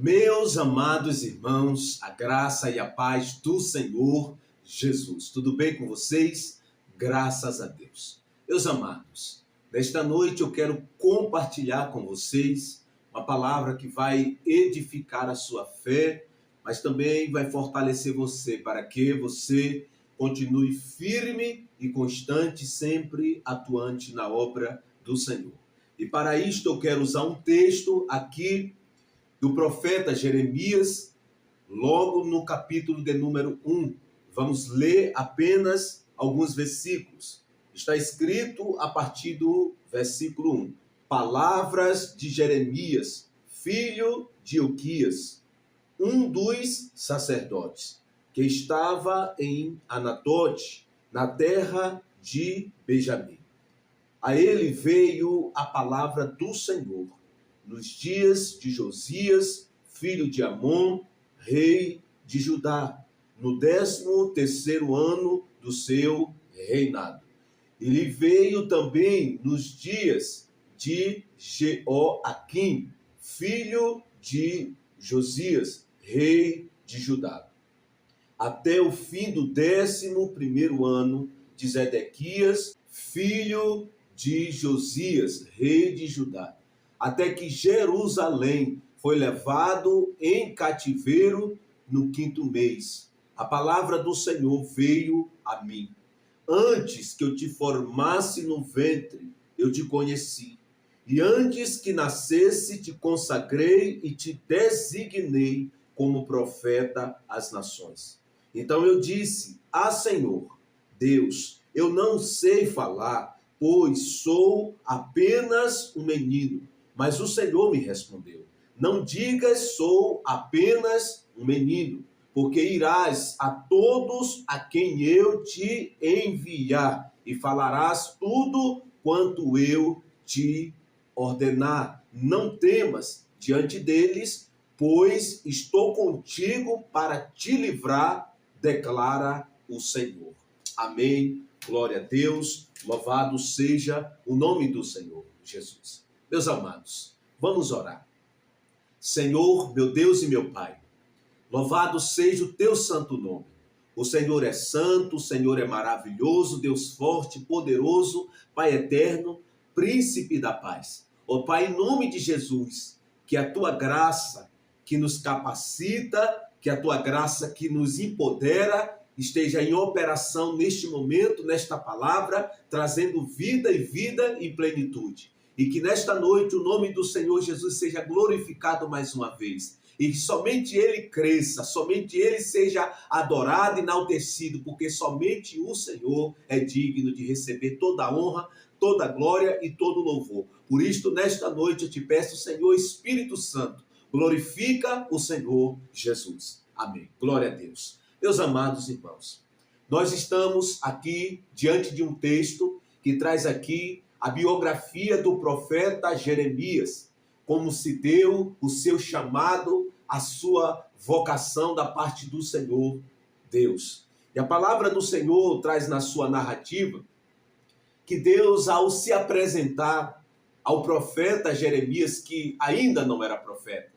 Meus amados irmãos, a graça e a paz do Senhor Jesus. Tudo bem com vocês? Graças a Deus. Meus amados, nesta noite eu quero compartilhar com vocês uma palavra que vai edificar a sua fé, mas também vai fortalecer você para que você continue firme e constante, sempre atuante na obra do Senhor. E para isto eu quero usar um texto aqui do profeta Jeremias, logo no capítulo de número 1. Vamos ler apenas alguns versículos. Está escrito a partir do versículo 1. Palavras de Jeremias, filho de Ilquias, um dos sacerdotes, que estava em Anatote, na terra de Benjamim. A ele veio a palavra do Senhor nos dias de Josias, filho de Amon, rei de Judá, no 13º ano do seu reinado. Ele veio também nos dias de Jeoaquim, filho de Josias, rei de Judá, até o fim do 11º ano de Zedequias, filho de Josias, rei de Judá, até que Jerusalém foi levado em cativeiro no 5º mês. A palavra do Senhor veio a mim. Antes que eu te formasse no ventre, eu te conheci. E antes que nascesse, te consagrei e te designei como profeta às nações. Então eu disse: Senhor, Deus, eu não sei falar, pois sou apenas um menino. Mas o Senhor me respondeu: não digas sou apenas um menino, porque irás a todos a quem eu te enviar e falarás tudo quanto eu te ordenar. Não temas diante deles, pois estou contigo para te livrar, declara o Senhor. Amém. Glória a Deus. Louvado seja o nome do Senhor Jesus. Meus amados, vamos orar. Senhor, meu Deus e meu Pai, louvado seja o teu santo nome. O Senhor é santo, o Senhor é maravilhoso, Deus forte, poderoso, Pai eterno, príncipe da paz. Ó Pai, em nome de Jesus, que a tua graça que nos capacita, que a tua graça que nos empodera, esteja em operação neste momento, nesta palavra, trazendo vida e vida em plenitude. E que nesta noite o nome do Senhor Jesus seja glorificado mais uma vez. E que somente Ele cresça, somente Ele seja adorado e enaltecido, porque somente o Senhor é digno de receber toda a honra, toda a glória e todo o louvor. Por isto, nesta noite eu te peço, Senhor Espírito Santo, glorifica o Senhor Jesus. Amém. Glória a Deus. Meus amados irmãos, nós estamos aqui diante de um texto que traz aqui a biografia do profeta Jeremias, como se deu o seu chamado, a sua vocação da parte do Senhor Deus. E a palavra do Senhor traz na sua narrativa que Deus, ao se apresentar ao profeta Jeremias, que ainda não era profeta,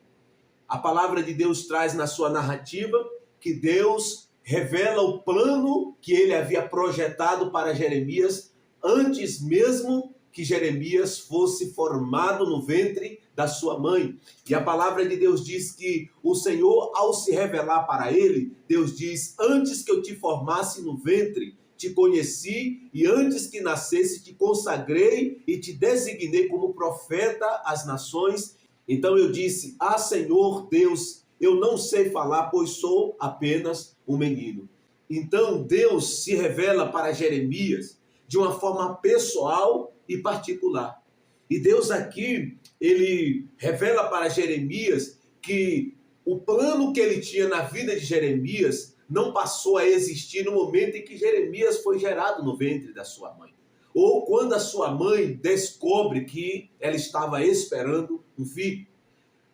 a palavra de Deus traz na sua narrativa que Deus revela o plano que ele havia projetado para Jeremias antes mesmo que Jeremias fosse formado no ventre da sua mãe. E a palavra de Deus diz que o Senhor, ao se revelar para ele, Deus diz: antes que eu te formasse no ventre, te conheci, e antes que nascesse, te consagrei e te designei como profeta às nações. Então eu disse: Senhor Deus, eu não sei falar, pois sou apenas um menino. Então Deus se revela para Jeremias de uma forma pessoal e particular. E Deus aqui, ele revela para Jeremias que o plano que ele tinha na vida de Jeremias não passou a existir no momento em que Jeremias foi gerado no ventre da sua mãe. Ou quando a sua mãe descobre que ela estava esperando um filho.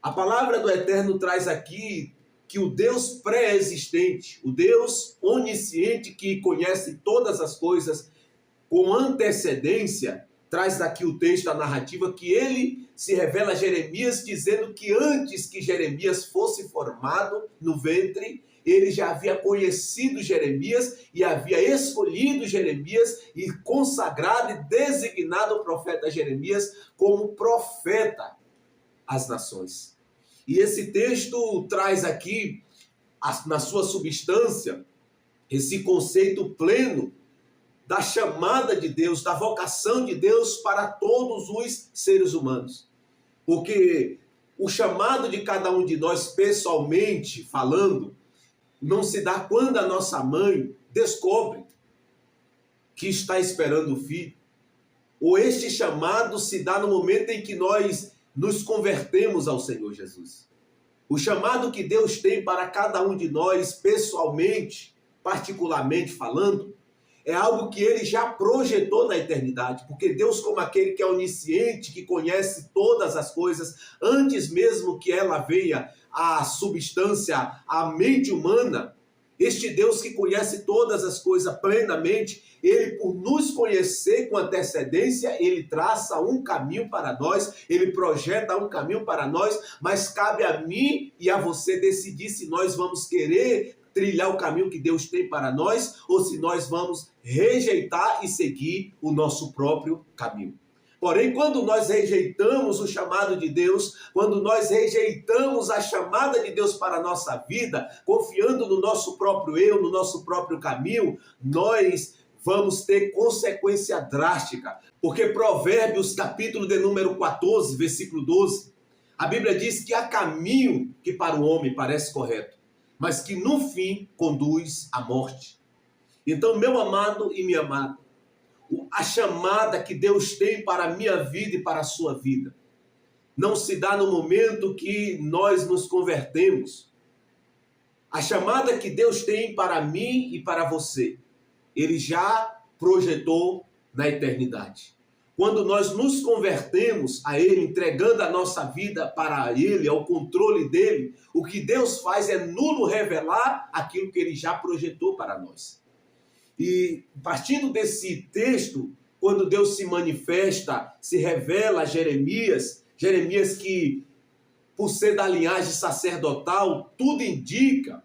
A palavra do Eterno traz aqui que o Deus pré-existente, o Deus onisciente que conhece todas as coisas com antecedência, traz daqui o texto, a narrativa, que ele se revela a Jeremias, dizendo que antes que Jeremias fosse formado no ventre, ele já havia conhecido Jeremias e havia escolhido Jeremias e consagrado e designado o profeta Jeremias como profeta às nações. E esse texto traz aqui, na sua substância, esse conceito pleno da chamada de Deus, da vocação de Deus para todos os seres humanos. Porque o chamado de cada um de nós, pessoalmente falando, não se dá quando a nossa mãe descobre que está esperando o filho. Ou este chamado se dá no momento em que nós nos convertemos ao Senhor Jesus. O chamado que Deus tem para cada um de nós, pessoalmente, particularmente falando, é algo que ele já projetou na eternidade, porque Deus, como aquele que é onisciente, que conhece todas as coisas, antes mesmo que ela venha à substância, à mente humana, este Deus que conhece todas as coisas plenamente, ele, por nos conhecer com antecedência, ele traça um caminho para nós, ele projeta um caminho para nós, mas cabe a mim e a você decidir se nós vamos querer trilhar o caminho que Deus tem para nós, ou se nós vamos rejeitar e seguir o nosso próprio caminho. Porém, quando nós rejeitamos o chamado de Deus, quando nós rejeitamos a chamada de Deus para a nossa vida, confiando no nosso próprio eu, no nosso próprio caminho, nós vamos ter consequência drástica. Porque Provérbios, capítulo de número 14, versículo 12, a Bíblia diz que há caminho que para o homem parece correto, mas que no fim conduz à morte. Então, meu amado e minha amada, a chamada que Deus tem para a minha vida e para a sua vida não se dá no momento que nós nos convertemos. A chamada que Deus tem para mim e para você, ele já projetou na eternidade. Quando nós nos convertemos a ele, entregando a nossa vida para ele, ao controle dele, o que Deus faz é nos revelar aquilo que ele já projetou para nós. E partindo desse texto, quando Deus se manifesta, se revela a Jeremias, Jeremias que, por ser da linhagem sacerdotal, tudo indica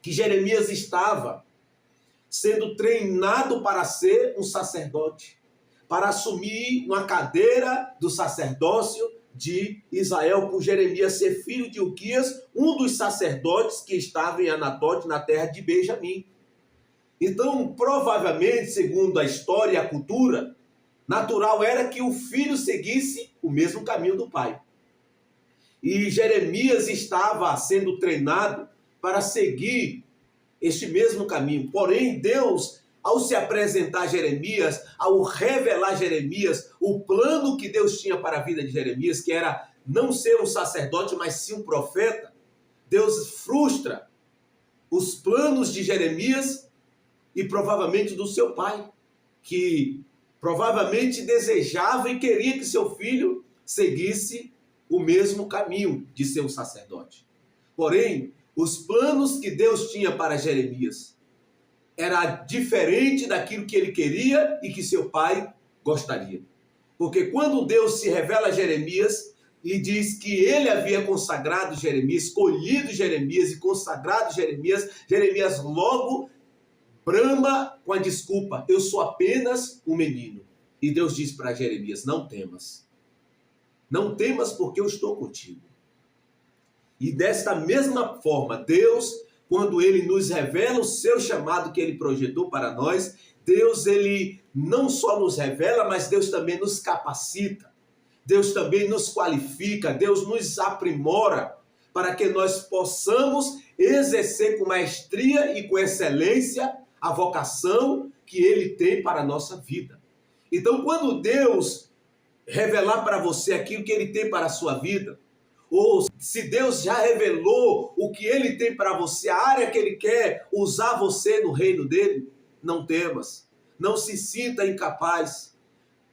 que Jeremias estava sendo treinado para ser um sacerdote, para assumir uma cadeira do sacerdócio de Israel, por Jeremias ser filho de Uquias, um dos sacerdotes que estava em Anatote, na terra de Benjamim. Então, provavelmente, segundo a história e a cultura, natural era que o filho seguisse o mesmo caminho do pai. E Jeremias estava sendo treinado para seguir este mesmo caminho. Porém, Deus, ao se apresentar a Jeremias, ao revelar a Jeremias o plano que Deus tinha para a vida de Jeremias, que era não ser um sacerdote, mas sim um profeta, Deus frustra os planos de Jeremias e provavelmente do seu pai, que provavelmente desejava e queria que seu filho seguisse o mesmo caminho de ser um sacerdote. Porém, os planos que Deus tinha para Jeremias era diferente daquilo que ele queria e que seu pai gostaria. Porque quando Deus se revela a Jeremias e diz que ele havia consagrado Jeremias, escolhido Jeremias e consagrado Jeremias, Jeremias logo brama com a desculpa: eu sou apenas um menino. E Deus diz para Jeremias: não temas. Não temas, porque eu estou contigo. E desta mesma forma, Deus, quando ele nos revela o seu chamado que ele projetou para nós, Deus, ele não só nos revela, mas Deus também nos capacita. Deus também nos qualifica, Deus nos aprimora para que nós possamos exercer com maestria e com excelência a vocação que ele tem para a nossa vida. Então, quando Deus revelar para você aquilo que ele tem para a sua vida, ou se Deus já revelou o que ele tem para você, a área que ele quer usar você no reino dele, não temas, não se sinta incapaz,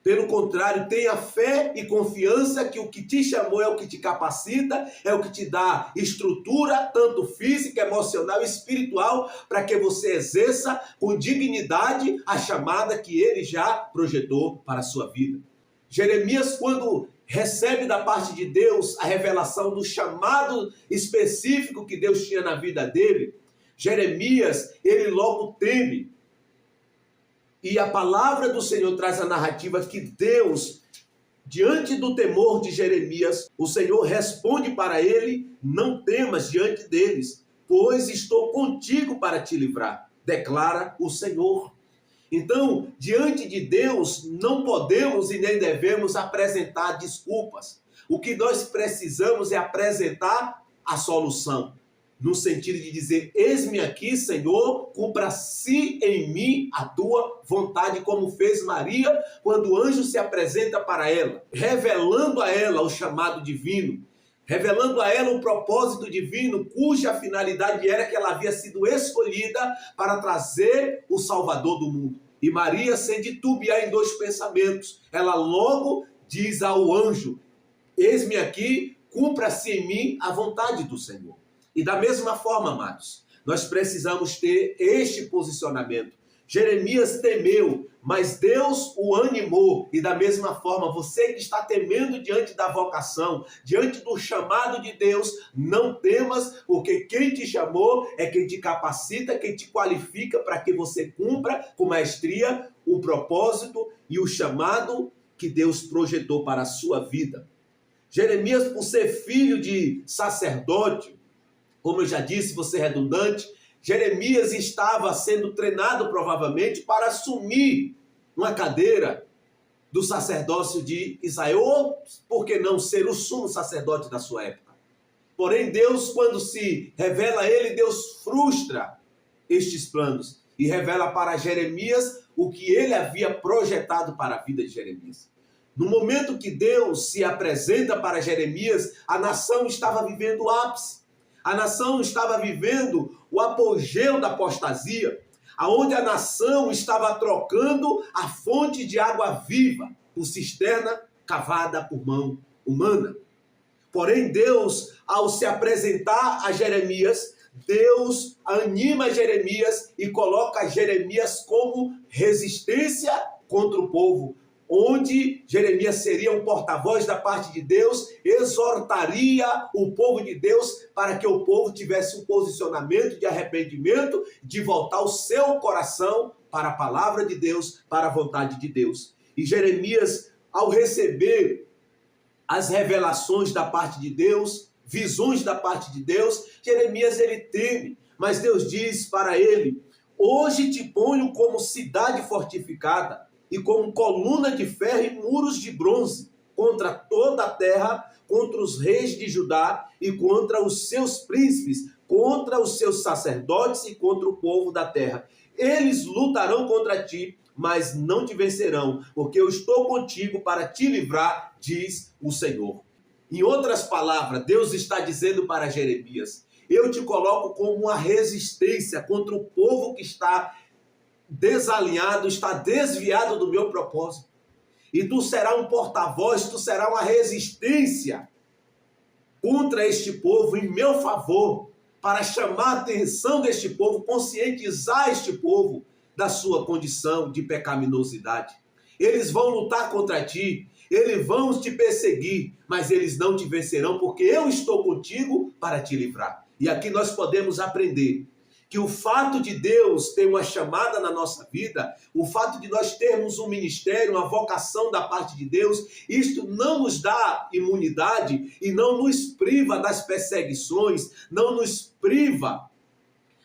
Pelo contrário, tenha fé e confiança que o que te chamou é o que te capacita, é o que te dá estrutura, tanto física, emocional e espiritual, para que você exerça com dignidade a chamada que ele já projetou para a sua vida. Jeremias, quando recebe da parte de Deus a revelação do chamado específico que Deus tinha na vida dele, Jeremias, ele logo teme. E a palavra do Senhor traz a narrativa que Deus, diante do temor de Jeremias, o Senhor responde para ele: não temas diante deles, pois estou contigo para te livrar, declara o Senhor. Então, diante de Deus, não podemos e nem devemos apresentar desculpas. O que nós precisamos é apresentar a solução. No sentido de dizer: eis-me aqui, Senhor, cumpra-se em mim a tua vontade, como fez Maria quando o anjo se apresenta para ela, revelando a ela o chamado divino, revelando a ela o propósito divino, cuja finalidade era que ela havia sido escolhida para trazer o Salvador do mundo. E Maria, sem titubear em dois pensamentos, ela logo diz ao anjo: eis-me aqui, cumpra-se em mim a vontade do Senhor. E da mesma forma, amados, nós precisamos ter este posicionamento. Jeremias temeu, mas Deus o animou. E da mesma forma, você que está temendo diante da vocação, diante do chamado de Deus, não temas, porque quem te chamou é quem te capacita, quem te qualifica para que você cumpra com maestria o propósito e o chamado que Deus projetou para a sua vida. Jeremias, por ser filho de sacerdote, como eu já disse, vou ser redundante, Jeremias estava sendo treinado provavelmente para assumir uma cadeira do sacerdócio de Israel, ou por que não ser o sumo sacerdote da sua época. Porém, Deus, quando se revela a ele, Deus frustra estes planos e revela para Jeremias o que ele havia projetado para a vida de Jeremias. No momento que Deus se apresenta para Jeremias, a nação estava vivendo o ápice. A nação estava vivendo o apogeu da apostasia, aonde a nação estava trocando a fonte de água viva por cisterna cavada por mão humana. Porém, Deus, ao se apresentar a Jeremias, Deus anima Jeremias e coloca Jeremias como resistência contra o povo, onde Jeremias seria um porta-voz da parte de Deus, exortaria o povo de Deus para que o povo tivesse um posicionamento de arrependimento, de voltar o seu coração para a palavra de Deus, para a vontade de Deus. E Jeremias, ao receber as revelações da parte de Deus, visões da parte de Deus, Jeremias ele teme, mas Deus diz para ele: hoje te ponho como cidade fortificada, e como coluna de ferro e muros de bronze, contra toda a terra, contra os reis de Judá e contra os seus príncipes, contra os seus sacerdotes e contra o povo da terra. Eles lutarão contra ti, mas não te vencerão, porque eu estou contigo para te livrar, diz o Senhor. Em outras palavras, Deus está dizendo para Jeremias: eu te coloco como uma resistência contra o povo que está desalinhado, está desviado do meu propósito. E tu serás um porta-voz, tu serás uma resistência contra este povo em meu favor, para chamar a atenção deste povo, conscientizar este povo da sua condição de pecaminosidade. Eles vão lutar contra ti, eles vão te perseguir, mas eles não te vencerão, porque eu estou contigo para te livrar. E aqui nós podemos aprender que o fato de Deus ter uma chamada na nossa vida, o fato de nós termos um ministério, uma vocação da parte de Deus, isto não nos dá imunidade e não nos priva das perseguições, não nos priva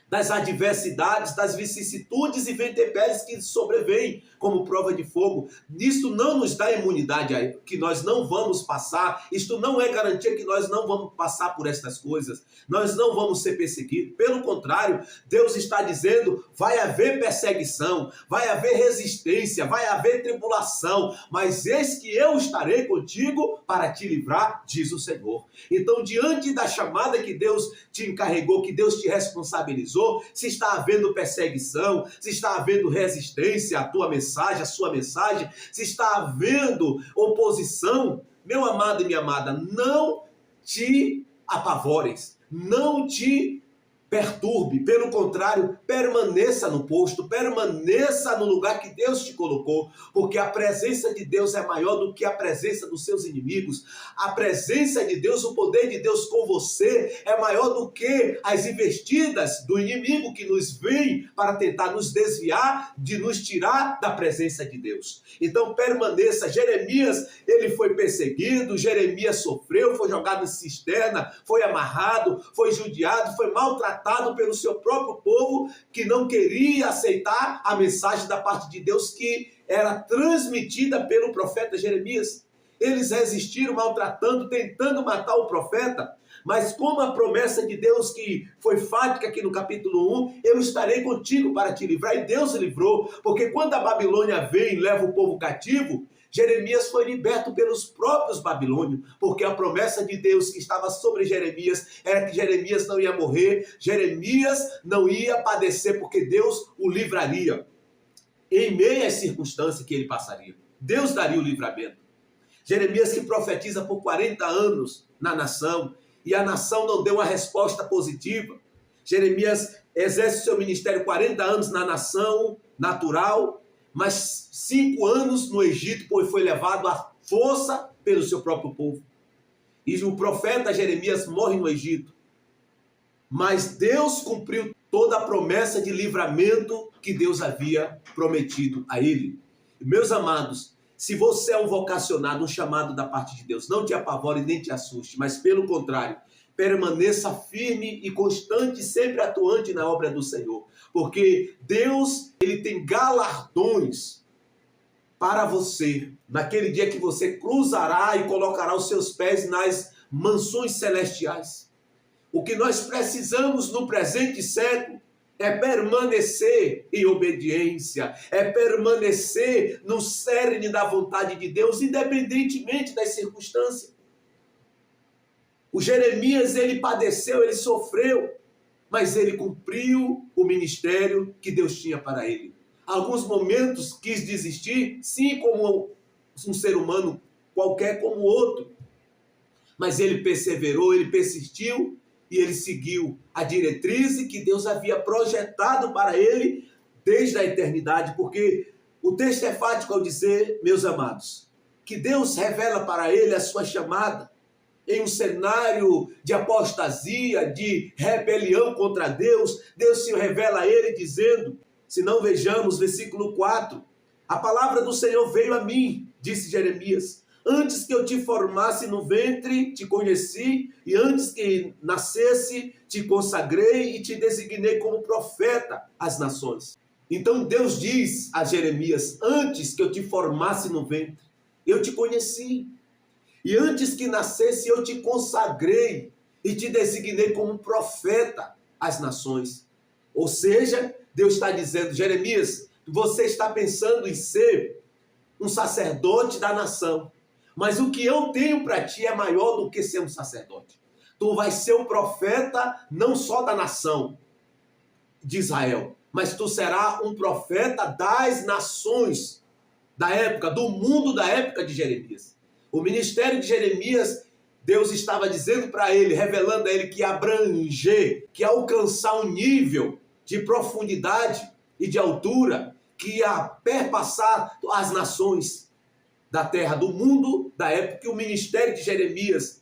das adversidades, das vicissitudes e intempéries que sobrevêm como prova de fogo. Isto não nos dá imunidade que nós não vamos passar, isto não é garantia que nós não vamos passar por estas coisas, nós não vamos ser perseguidos. Pelo contrário, Deus está dizendo: vai haver perseguição, vai haver resistência, vai haver tribulação, mas eis que eu estarei contigo para te livrar, diz o Senhor. Então, diante da chamada que Deus te encarregou, que Deus te responsabilizou, precisou, se está havendo perseguição, se está havendo resistência à tua mensagem, à sua mensagem, se está havendo oposição, meu amado e minha amada, não te apavores, não te perturbe, pelo contrário, permaneça no posto, permaneça no lugar que Deus te colocou, porque a presença de Deus é maior do que a presença dos seus inimigos. A presença de Deus, o poder de Deus com você é maior do que as investidas do inimigo que nos vem para tentar nos desviar, de nos tirar da presença de Deus. Então permaneça. Jeremias, ele foi perseguido, Jeremias sofreu, foi jogado em cisterna, foi amarrado, foi judiado, foi maltratado pelo seu próprio povo, que não queria aceitar a mensagem da parte de Deus que era transmitida pelo profeta Jeremias. Eles resistiram, maltratando, tentando matar o profeta, mas como a promessa de Deus que foi fática aqui no capítulo 1, eu estarei contigo para te livrar, e Deus livrou, porque quando a Babilônia vem e leva o povo cativo, Jeremias foi liberto pelos próprios babilônios, porque a promessa de Deus que estava sobre Jeremias era que Jeremias não ia morrer, Jeremias não ia padecer, porque Deus o livraria em meio às circunstâncias que ele passaria. Deus daria o livramento. Jeremias que profetiza por 40 anos na nação, e a nação não deu uma resposta positiva. Jeremias exerce seu ministério 40 anos na nação natural, mas 5 anos no Egito, pois foi levado à força pelo seu próprio povo. E o profeta Jeremias morre no Egito. Mas Deus cumpriu toda a promessa de livramento que Deus havia prometido a ele. E, meus amados, se você é um vocacionado, um chamado da parte de Deus, não te apavore nem te assuste, mas pelo contrário, permaneça firme e constante, sempre atuante na obra do Senhor. Porque Deus, ele tem galardões para você, naquele dia que você cruzará e colocará os seus pés nas mansões celestiais. O que nós precisamos no presente século é permanecer em obediência, é permanecer no cerne da vontade de Deus, independentemente das circunstâncias. O Jeremias, ele padeceu, ele sofreu, mas ele cumpriu o ministério que Deus tinha para ele. Alguns momentos quis desistir, sim, como um ser humano qualquer como outro. Mas ele perseverou, ele persistiu e ele seguiu a diretriz que Deus havia projetado para ele desde a eternidade. Porque o texto é fático ao dizer, meus amados, que Deus revela para ele a sua chamada em um cenário de apostasia, de rebelião contra Deus. Deus se revela a ele dizendo, se não vejamos, versículo 4, a palavra do Senhor veio a mim, disse Jeremias, antes que eu te formasse no ventre, te conheci, e antes que nascesse, te consagrei e te designei como profeta às nações. Então Deus diz a Jeremias, antes que eu te formasse no ventre, eu te conheci. E antes que nascesse, eu te consagrei e te designei como profeta às nações. Ou seja, Deus está dizendo, Jeremias, você está pensando em ser um sacerdote da nação. Mas o que eu tenho para ti é maior do que ser um sacerdote. Tu vais ser um profeta não só da nação de Israel, mas tu serás um profeta das nações da época, do mundo da época de Jeremias. O ministério de Jeremias, Deus estava dizendo para ele, revelando a ele que abranger, que alcançar um nível de profundidade e de altura, que ia perpassar as nações da terra, do mundo da época. Que o ministério de Jeremias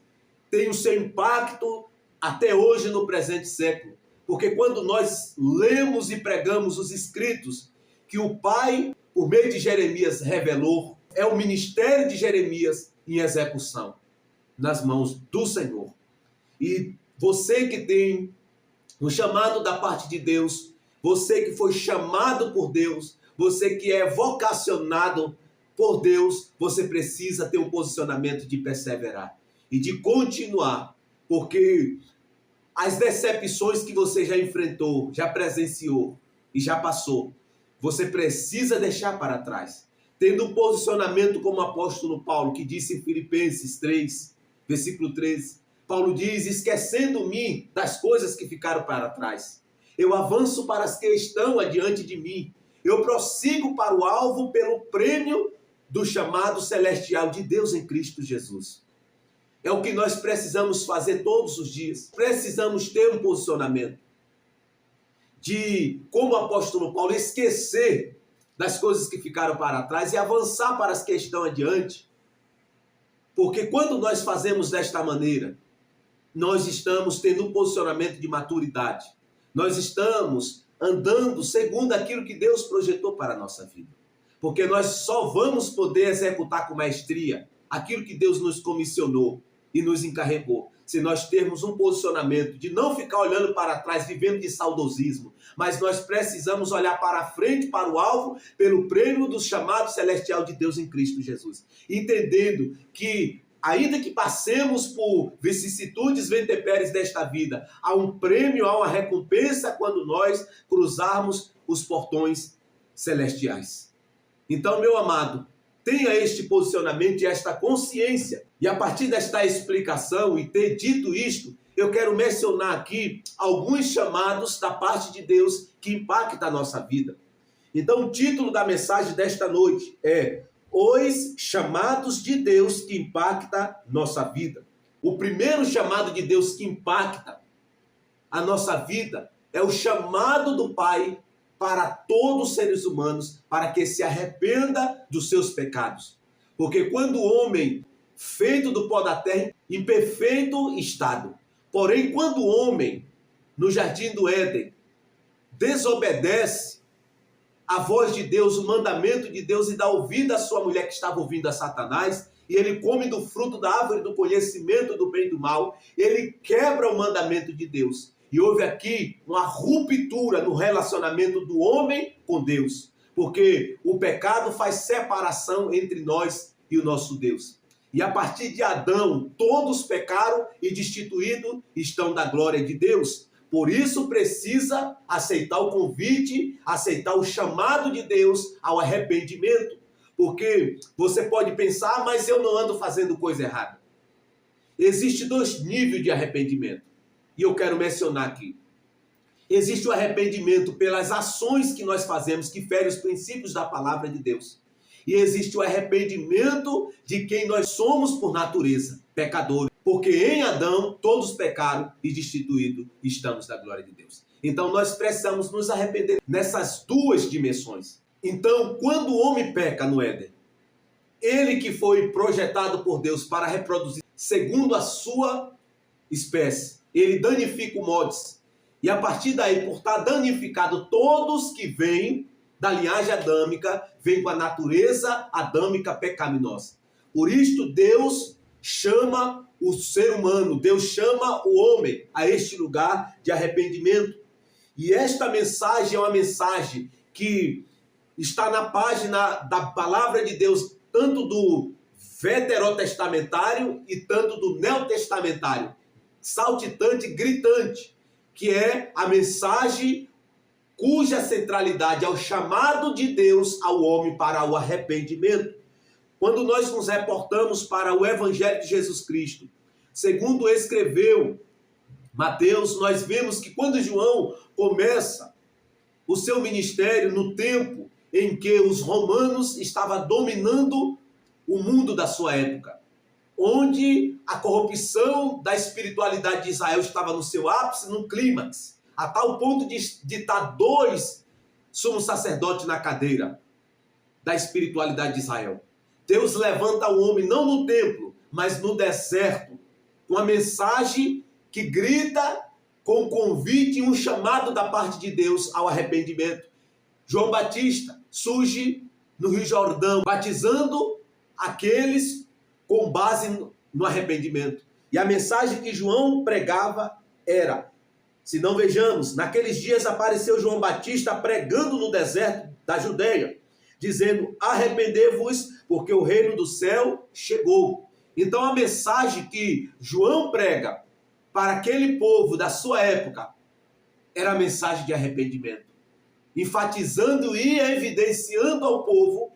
tem o seu impacto até hoje no presente século. Porque quando nós lemos e pregamos os escritos que o Pai, por meio de Jeremias, revelou, é o ministério de Jeremias em execução, nas mãos do Senhor. E você que tem um chamado da parte de Deus, você que foi chamado por Deus, você que é vocacionado por Deus, você precisa ter um posicionamento de perseverar e de continuar, porque as decepções que você já enfrentou, já presenciou e já passou, você precisa deixar para trás. Tendo um posicionamento como o apóstolo Paulo, que disse em Filipenses 3, versículo 13, Paulo diz, esquecendo-me das coisas que ficaram para trás, eu avanço para as que estão adiante de mim, eu prossigo para o alvo pelo prêmio do chamado celestial de Deus em Cristo Jesus. É o que nós precisamos fazer todos os dias. Precisamos ter um posicionamento de, como o apóstolo Paulo, esquecer das coisas que ficaram para trás e avançar para as que estão adiante. Porque quando nós fazemos desta maneira, nós estamos tendo um posicionamento de maturidade. Nós estamos andando segundo aquilo que Deus projetou para a nossa vida. Porque nós só vamos poder executar com maestria aquilo que Deus nos comissionou e nos encarregou, se nós termos um posicionamento de não ficar olhando para trás, vivendo de saudosismo, mas nós precisamos olhar para frente, para o alvo, pelo prêmio do chamado celestial de Deus em Cristo Jesus. Entendendo que, ainda que passemos por vicissitudes, ventepéres desta vida, há um prêmio, há uma recompensa quando nós cruzarmos os portões celestiais. Então, meu amado, tenha este posicionamento e esta consciência. E a partir desta explicação e ter dito isto, eu quero mencionar aqui alguns chamados da parte de Deus que impactam a nossa vida. Então, o título da mensagem desta noite é Os chamados de Deus que impactam nossa vida. O primeiro chamado de Deus que impacta a nossa vida é o chamado do Pai para todos os seres humanos, para que se arrependa dos seus pecados. Porque quando o homem, feito do pó da terra, em perfeito estado, porém quando o homem, no jardim do Éden, desobedece a voz de Deus, o mandamento de Deus, e dá ouvido à sua mulher que estava ouvindo a Satanás, e ele come do fruto da árvore do conhecimento do bem e do mal, ele quebra o mandamento de Deus. E houve aqui uma ruptura no relacionamento do homem com Deus, porque o pecado faz separação entre nós e o nosso Deus. E a partir de Adão, todos pecaram e destituídos estão da glória de Deus. Por isso precisa aceitar o convite, aceitar o chamado de Deus ao arrependimento. Porque você pode pensar, mas eu não ando fazendo coisa errada. Existem dois níveis de arrependimento. E eu quero mencionar aqui. Existe o arrependimento pelas ações que nós fazemos, que ferem os princípios da palavra de Deus. E existe o arrependimento de quem nós somos por natureza, pecadores. Porque em Adão todos pecaram e destituídos estamos da glória de Deus. Então nós precisamos nos arrepender nessas duas dimensões. Então, quando o homem peca no Éden, ele que foi projetado por Deus para reproduzir segundo a sua espécie, ele danifica o modos. E a partir daí, por estar danificado, todos que vêm da linhagem adâmica, vêm com a natureza adâmica pecaminosa. Por isto, Deus chama o ser humano, Deus chama o homem a este lugar de arrependimento. E esta mensagem é uma mensagem que está na página da palavra de Deus, tanto do veterotestamentário e tanto do neotestamentário, saltitante, gritante, que é a mensagem cuja centralidade é o chamado de Deus ao homem para o arrependimento. Quando nós nos reportamos para o Evangelho de Jesus Cristo, segundo escreveu Mateus, nós vemos que quando João começa o seu ministério no tempo em que os romanos estavam dominando o mundo da sua época, onde a corrupção da espiritualidade de Israel estava no seu ápice, no clímax, a tal ponto de estar dois sumos sacerdotes na cadeira da espiritualidade de Israel. Deus levanta o homem não no templo, mas no deserto, com a mensagem que grita com um convite e um chamado da parte de Deus ao arrependimento. João Batista surge no Rio Jordão, batizando aqueles com base no arrependimento. E a mensagem que João pregava era, se não vejamos, naqueles dias apareceu João Batista pregando no deserto da Judeia, dizendo, arrependei-vos, porque o reino do céu chegou. Então a mensagem que João prega para aquele povo da sua época era a mensagem de arrependimento, enfatizando e evidenciando ao povo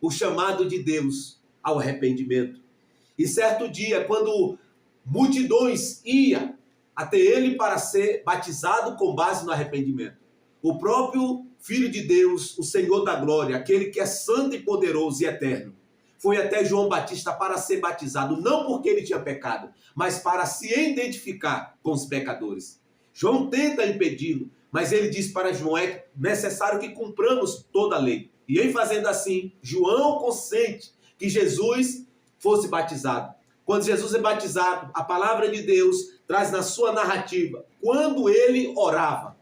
o chamado de Deus ao arrependimento. E certo dia, quando multidões iam até ele para ser batizado com base no arrependimento. O próprio Filho de Deus, o Senhor da glória, aquele que é santo e poderoso e eterno, foi até João Batista para ser batizado, não porque ele tinha pecado, mas para se identificar com os pecadores. João tenta impedi-lo, mas ele diz para João: é necessário que cumpramos toda a lei. E em fazendo assim, João consente que Jesus fosse batizado. Quando Jesus é batizado, a palavra de Deus traz na sua narrativa: quando ele orava,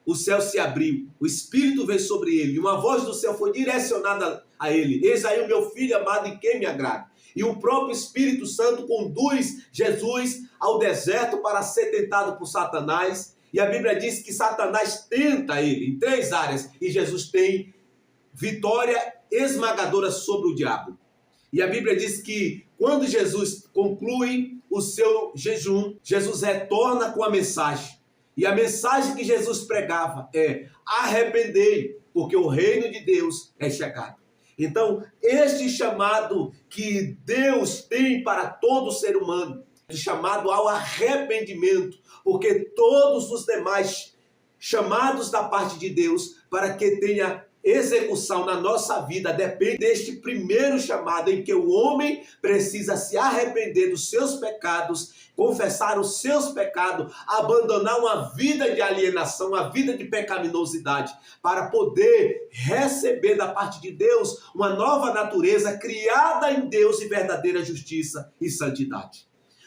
o céu se abriu, o Espírito veio sobre ele, e uma voz do céu foi direcionada a ele: eis aí o meu filho amado em quem me agrada. E o próprio Espírito Santo conduz Jesus ao deserto para ser tentado por Satanás. E a Bíblia diz que Satanás tenta ele em 3 áreas, e Jesus tem vitória esmagadora sobre o diabo. E a Bíblia diz que quando Jesus conclui o seu jejum, Jesus retorna com a mensagem. E a mensagem que Jesus pregava é: arrependei, porque o reino de Deus é chegado. Então, este chamado que Deus tem para todo ser humano, é chamado ao arrependimento, porque todos os demais chamados da parte de Deus para que tenha execução na nossa vida depende deste primeiro chamado, em que o homem precisa se arrepender dos seus pecados, confessar os seus pecados, abandonar uma vida de alienação, uma vida de pecaminosidade, para poder receber da parte de Deus uma nova natureza criada em Deus em verdadeira justiça e santidade.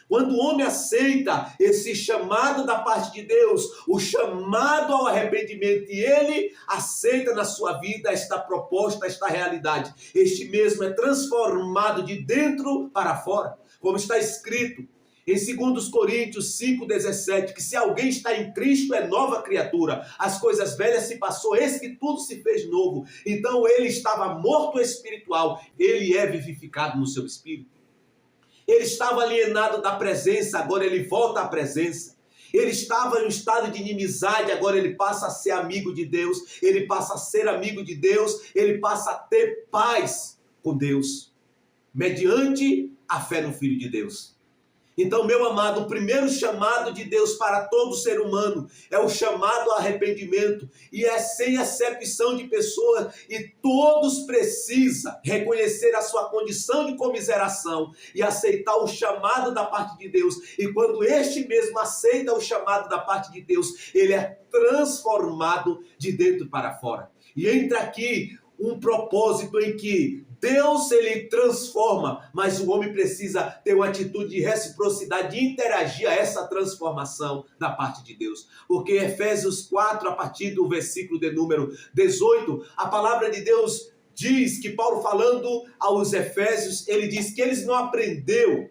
Quando o homem aceita esse chamado da parte de Deus, o chamado ao arrependimento, e ele aceita na sua vida esta proposta, esta realidade, este mesmo é transformado de dentro para fora, como está escrito em 2 Coríntios 5,17, que se alguém está em Cristo é nova criatura, as coisas velhas se passou, eis que tudo se fez novo. Então ele estava morto espiritual, ele é vivificado no seu espírito. Ele estava alienado da presença, agora ele volta à presença. Ele estava em um estado de inimizade, agora ele passa a ser amigo de Deus. Ele passa a ser amigo de Deus, ele passa a ter paz com Deus, mediante a fé no Filho de Deus. Então, meu amado, o primeiro chamado de Deus para todo ser humano é o chamado ao arrependimento, e é sem acepção de pessoas, e todos precisam reconhecer a sua condição de comiseração e aceitar o chamado da parte de Deus. E quando este mesmo aceita o chamado da parte de Deus, ele é transformado de dentro para fora. E entra aqui um propósito em que Deus, ele transforma, mas o homem precisa ter uma atitude de reciprocidade, de interagir a essa transformação da parte de Deus. Porque em Efésios 4, a partir do versículo de número 18, a palavra de Deus diz que Paulo, falando aos Efésios, ele diz que eles não aprenderam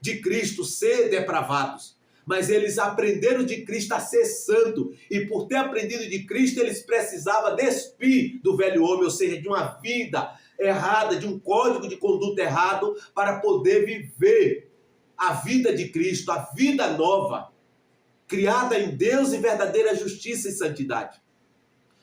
de Cristo ser depravados, mas eles aprenderam de Cristo a ser santo, e por ter aprendido de Cristo, eles precisavam despir do velho homem, ou seja, de uma vida errada, de um código de conduta errado, para poder viver a vida de Cristo, a vida nova, criada em Deus em verdadeira justiça e santidade.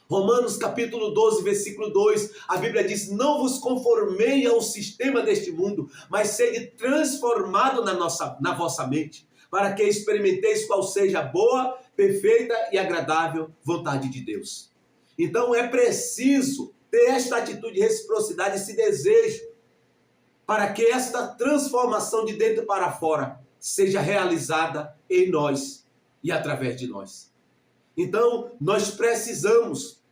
Romanos capítulo 12, versículo 2, a Bíblia diz: não vos conformei ao sistema deste mundo, mas sede transformado na vossa mente, para que experimenteis qual seja a boa, perfeita e agradável vontade de Deus. Então é preciso ter esta atitude de reciprocidade, esse desejo, para que esta transformação de dentro para fora seja realizada em nós e através de nós. Então, nós precisamos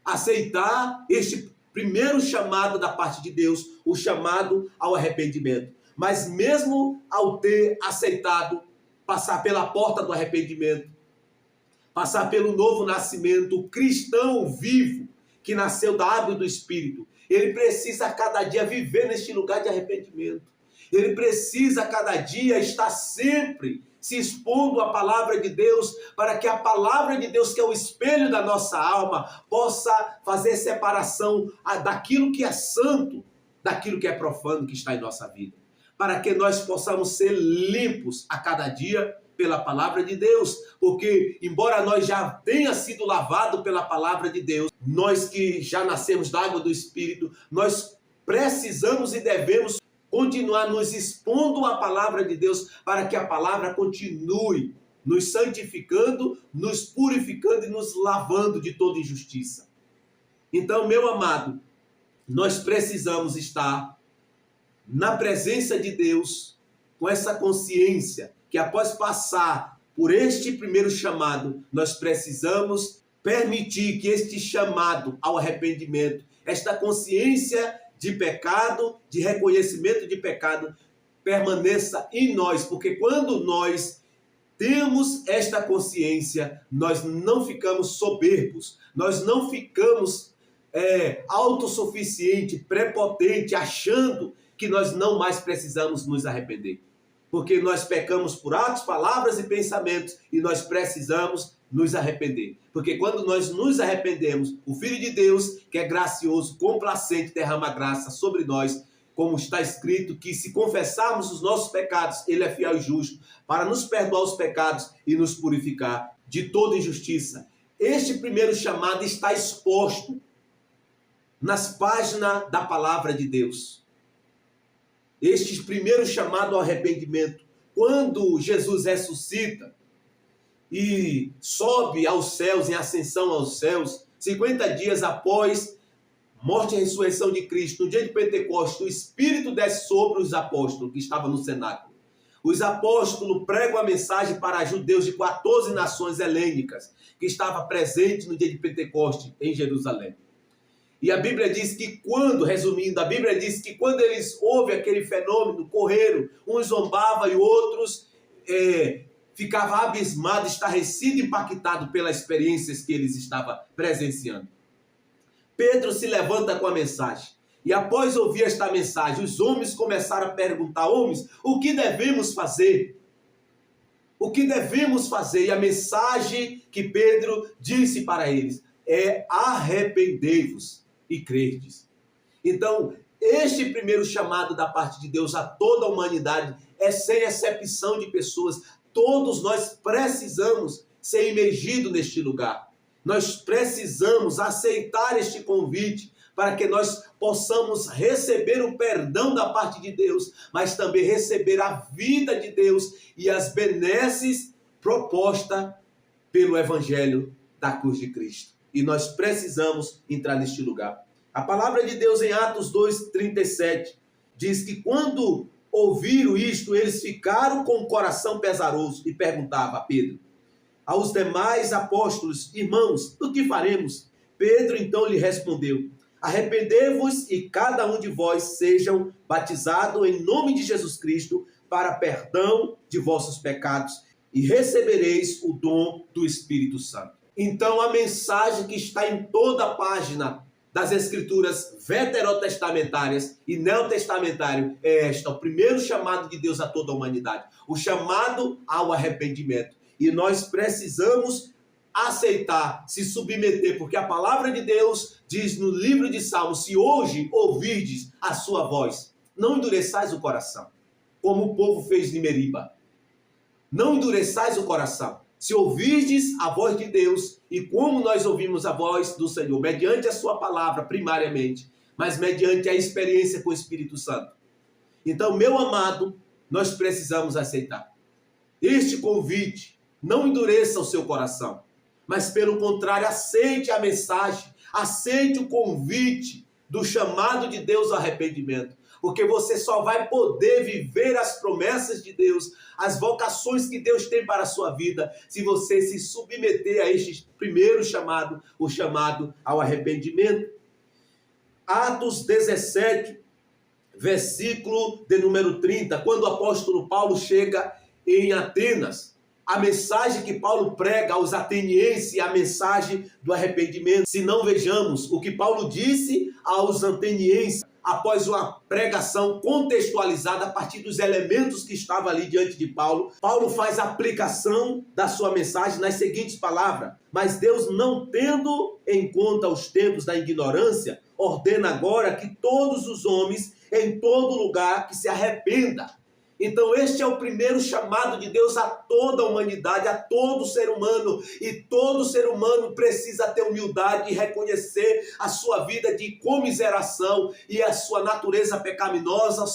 aceitar este primeiro chamado da parte de Deus, o chamado ao arrependimento. Mas mesmo ao ter aceitado, passar pela porta do arrependimento, passar pelo novo nascimento, o cristão vivo, que nasceu da água e do Espírito, ele precisa a cada dia viver neste lugar de arrependimento. Ele precisa a cada dia estar sempre se expondo à palavra de Deus, para que a palavra de Deus, que é o espelho da nossa alma, possa fazer separação daquilo que é santo, daquilo que é profano, que está em nossa vida. Para que nós possamos ser limpos a cada dia pela palavra de Deus, porque embora nós já tenha sido lavado pela palavra de Deus, nós que já nascemos da água do Espírito, nós precisamos e devemos continuar nos expondo à palavra de Deus, para que a palavra continue nos santificando, nos purificando e nos lavando de toda injustiça. Então, meu amado, nós precisamos estar na presença de Deus com essa consciência que após passar por este primeiro chamado, nós precisamos permitir que este chamado ao arrependimento, esta consciência de pecado, de reconhecimento de pecado, permaneça em nós, porque quando nós temos esta consciência, nós não ficamos soberbos, nós não ficamos autossuficiente, prepotente, achando que nós não mais precisamos nos arrepender. Porque nós pecamos por atos, palavras e pensamentos e nós precisamos nos arrepender. Porque quando nós nos arrependemos, o Filho de Deus, que é gracioso, complacente, derrama graça sobre nós, como está escrito, que se confessarmos os nossos pecados, Ele é fiel e justo para nos perdoar os pecados e nos purificar de toda injustiça. Este primeiro chamado está exposto nas páginas da palavra de Deus. Este primeiro chamado ao arrependimento, quando Jesus ressuscita e sobe aos céus, em ascensão aos céus, 50 dias após morte e ressurreição de Cristo, no dia de Pentecostes, o Espírito desce sobre os apóstolos que estavam no cenáculo. Os apóstolos pregam a mensagem para judeus de 14 nações helênicas, que estavam presentes no dia de Pentecostes em Jerusalém. E a Bíblia diz que resumindo, a Bíblia diz que quando eles ouvem aquele fenômeno, correram, uns zombavam e outros ficavam abismados, estarrecidos, impactados pelas experiências que eles estavam presenciando. Pedro se levanta com a mensagem. E após ouvir esta mensagem, os homens começaram a perguntar: homens, o que devemos fazer? O que devemos fazer? E a mensagem que Pedro disse para eles é: arrependei-vos e crerdes. Então, este primeiro chamado da parte de Deus a toda a humanidade é sem exceção de pessoas. Todos nós precisamos ser imergidos neste lugar. Nós precisamos aceitar este convite para que nós possamos receber o perdão da parte de Deus, mas também receber a vida de Deus e as benesses propostas pelo Evangelho da cruz de Cristo. E nós precisamos entrar neste lugar. A palavra de Deus em Atos 2:37 diz que quando ouviram isto, eles ficaram com o coração pesaroso e perguntavam a Pedro, aos demais apóstolos: irmãos, o que faremos? Pedro então lhe respondeu: arrependei-vos e cada um de vós sejam batizados em nome de Jesus Cristo para perdão de vossos pecados e recebereis o dom do Espírito Santo. Então a mensagem que está em toda a página das Escrituras veterotestamentárias e neotestamentárias é esta: o primeiro chamado de Deus a toda a humanidade, o chamado ao arrependimento. E nós precisamos aceitar, se submeter, porque a palavra de Deus diz no livro de Salmos: se hoje ouvirdes a sua voz, não endureçais o coração, como o povo fez em Meriba. Não endureçais o coração. Se ouvirdes a voz de Deus, e como nós ouvimos a voz do Senhor, mediante a sua palavra primariamente, mas mediante a experiência com o Espírito Santo. Então, meu amado, nós precisamos aceitar este convite. Não endureça o seu coração, mas pelo contrário, aceite a mensagem, aceite o convite do chamado de Deus ao arrependimento, porque você só vai poder viver as promessas de Deus, as vocações que Deus tem para a sua vida, se você se submeter a este primeiro chamado, o chamado ao arrependimento. Atos 17, versículo de número 30, quando o apóstolo Paulo chega em Atenas, a mensagem que Paulo prega aos atenienses é a mensagem do arrependimento. Se não vejamos o que Paulo disse aos atenienses após uma pregação contextualizada a partir dos elementos que estavam ali diante de Paulo, Paulo faz a aplicação da sua mensagem nas seguintes palavras: mas Deus, não tendo em conta os tempos da ignorância, ordena agora que todos os homens em todo lugar que se arrependam. Então este é o primeiro chamado de Deus a toda a humanidade, a todo ser humano. E todo ser humano precisa ter humildade e reconhecer a sua vida de comiseração e a sua natureza pecaminosa,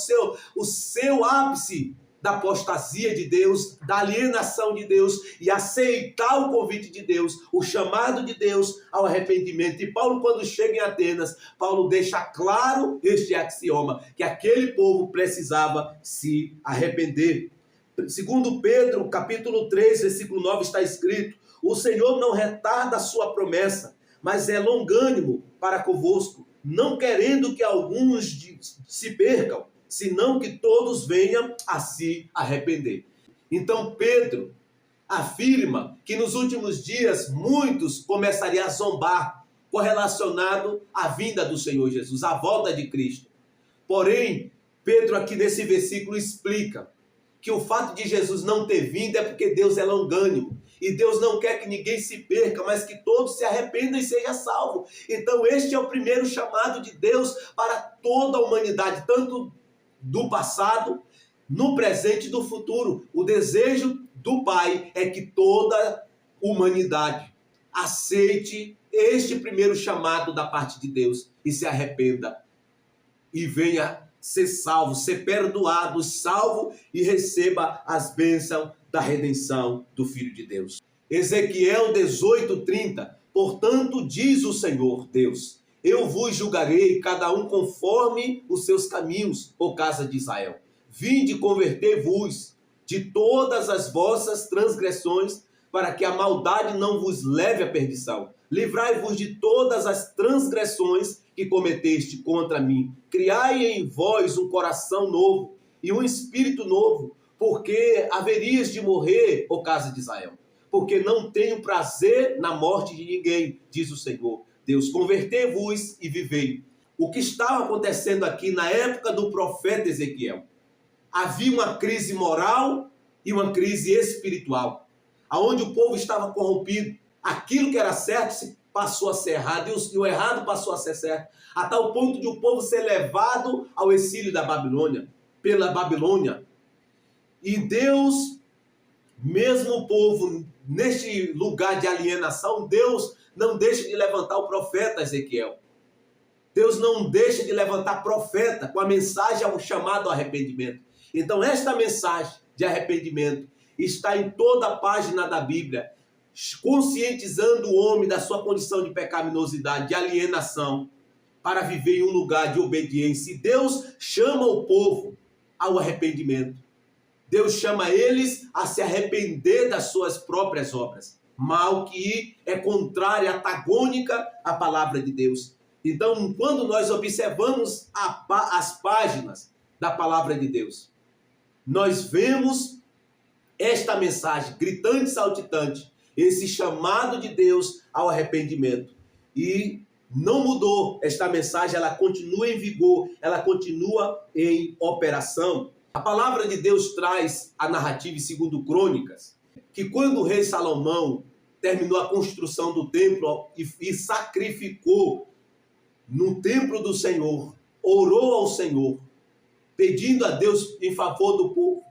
o seu ápice da apostasia de Deus, da alienação de Deus e aceitar o convite de Deus, o chamado de Deus ao arrependimento. E Paulo, quando chega em Atenas, Paulo deixa claro este axioma, que aquele povo precisava se arrepender. Segundo Pedro, capítulo 3, versículo 9, está escrito: o Senhor não retarda a sua promessa, mas é longânimo para convosco, não querendo que alguns se percam, senão que todos venham a se arrepender. Então Pedro afirma que nos últimos dias muitos começariam a zombar correlacionado à vinda do Senhor Jesus, à volta de Cristo. Porém, Pedro aqui nesse versículo explica que o fato de Jesus não ter vindo é porque Deus é longânimo. E Deus não quer que ninguém se perca, mas que todos se arrependam e sejam salvos. Então este é o primeiro chamado de Deus para toda a humanidade, tanto do passado, no presente e do futuro. O desejo do Pai é que toda a humanidade aceite este primeiro chamado da parte de Deus e se arrependa e venha ser salvo, ser perdoado, salvo e receba as bênçãos da redenção do Filho de Deus. Ezequiel 18:30. Portanto, diz o Senhor Deus: eu vos julgarei, cada um conforme os seus caminhos, ó casa de Israel. Vinde converter-vos de todas as vossas transgressões, para que a maldade não vos leve à perdição. Livrai-vos de todas as transgressões que cometeste contra mim. Criai em vós um coração novo e um espírito novo, porque haverias de morrer, ó casa de Israel. Porque não tenho prazer na morte de ninguém, diz o Senhor Deus. Convertei-vos e vivei. O que estava acontecendo aqui na época do profeta Ezequiel? Havia uma crise moral e uma crise espiritual, aonde o povo estava corrompido. Aquilo que era certo passou a ser errado e o errado passou a ser certo, a tal ponto de o povo ser levado ao exílio da Babilônia, pela Babilônia. E Deus, mesmo o povo neste lugar de alienação, Deus não deixa de levantar o profeta Ezequiel. Deus não deixa de levantar profeta com a mensagem ao chamado ao arrependimento. Então esta mensagem de arrependimento está em toda a página da Bíblia, conscientizando o homem da sua condição de pecaminosidade, de alienação, para viver em um lugar de obediência. E Deus chama o povo ao arrependimento. Deus chama eles a se arrepender das suas próprias obras, mal que é contrária, antagônica à palavra de Deus. Então, quando nós observamos as páginas da palavra de Deus, nós vemos esta mensagem gritante e saltitante, esse chamado de Deus ao arrependimento. E não mudou esta mensagem, ela continua em vigor, ela continua em operação. A palavra de Deus traz a narrativa em 2 Crônicas, que quando o rei Salomão terminou a construção do templo e sacrificou no templo do Senhor, orou ao Senhor, pedindo a Deus em favor do povo.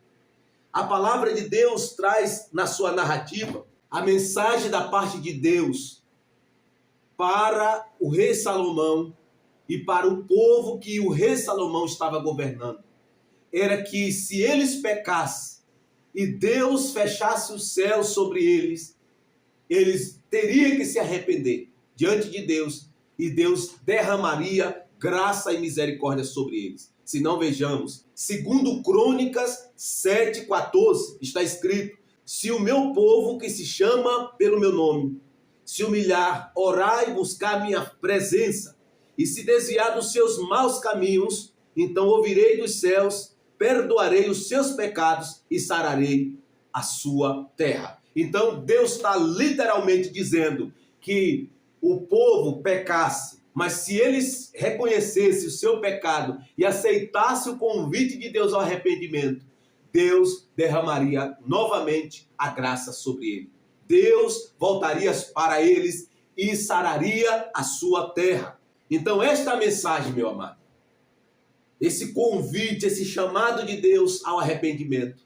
A palavra de Deus traz na sua narrativa a mensagem da parte de Deus para o rei Salomão e para o povo que o rei Salomão estava governando. Era que se eles pecassem e Deus fechasse o céu sobre eles, eles teriam que se arrepender diante de Deus e Deus derramaria graça e misericórdia sobre eles. Se não, vejamos, 2 Crônicas 7:14, está escrito: se o meu povo que se chama pelo meu nome se humilhar, orar e buscar minha presença e se desviar dos seus maus caminhos, então ouvirei dos céus, perdoarei os seus pecados e sararei a sua terra. Então Deus está literalmente dizendo que o povo pecasse, mas se eles reconhecessem o seu pecado e aceitassem o convite de Deus ao arrependimento, Deus derramaria novamente a graça sobre ele. Deus voltaria para eles e sararia a sua terra. Então esta mensagem, meu amado, esse convite, esse chamado de Deus ao arrependimento,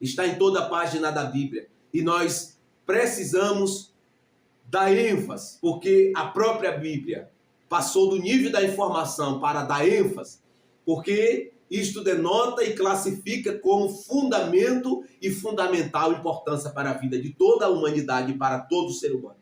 está em toda a página da Bíblia. E nós precisamos dar ênfase, porque a própria Bíblia passou do nível da informação para dar ênfase, porque isto denota e classifica como fundamento e fundamental importância para a vida de toda a humanidade e para todo ser humano,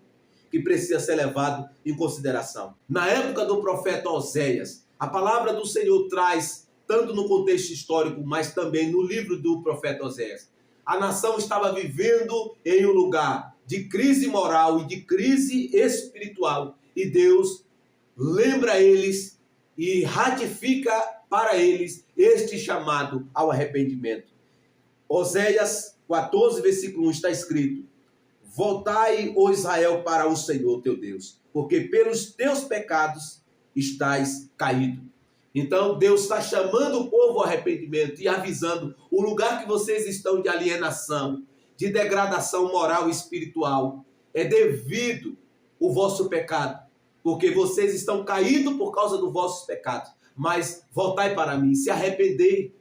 que precisa ser levado em consideração. Na época do profeta Oséias, a palavra do Senhor traz, tanto no contexto histórico, mas também no livro do profeta Oséias, a nação estava vivendo em um lugar de crise moral e de crise espiritual, e Deus lembra eles e ratifica para eles este chamado ao arrependimento. Oséias 14, versículo 1 está escrito: voltai, ó Israel, para o Senhor teu Deus, porque pelos teus pecados estás caído. Então Deus está chamando o povo ao arrependimento e avisando: o lugar que vocês estão de alienação, de degradação moral e espiritual, é devido ao vosso pecado, porque vocês estão caídos por causa dos vossos pecados. Mas voltai para mim, se arrependei,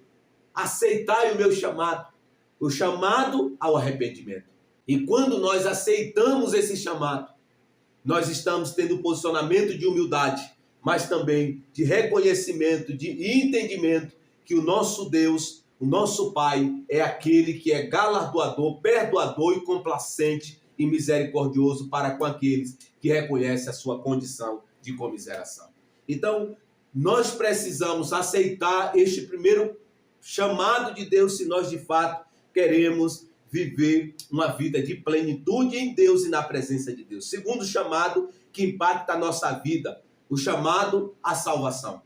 aceitai o meu chamado, o chamado ao arrependimento. E quando nós aceitamos esse chamado, nós estamos tendo um posicionamento de humildade, mas também de reconhecimento, de entendimento que o nosso Deus, o nosso Pai, é aquele que é galardoador, perdoador e complacente e misericordioso para com aqueles que reconhecem a sua condição de comiseração. Então, nós precisamos aceitar este primeiro chamado de Deus se nós de fato queremos viver uma vida de plenitude em Deus e na presença de Deus. Segundo chamado que impacta a nossa vida, o chamado à salvação.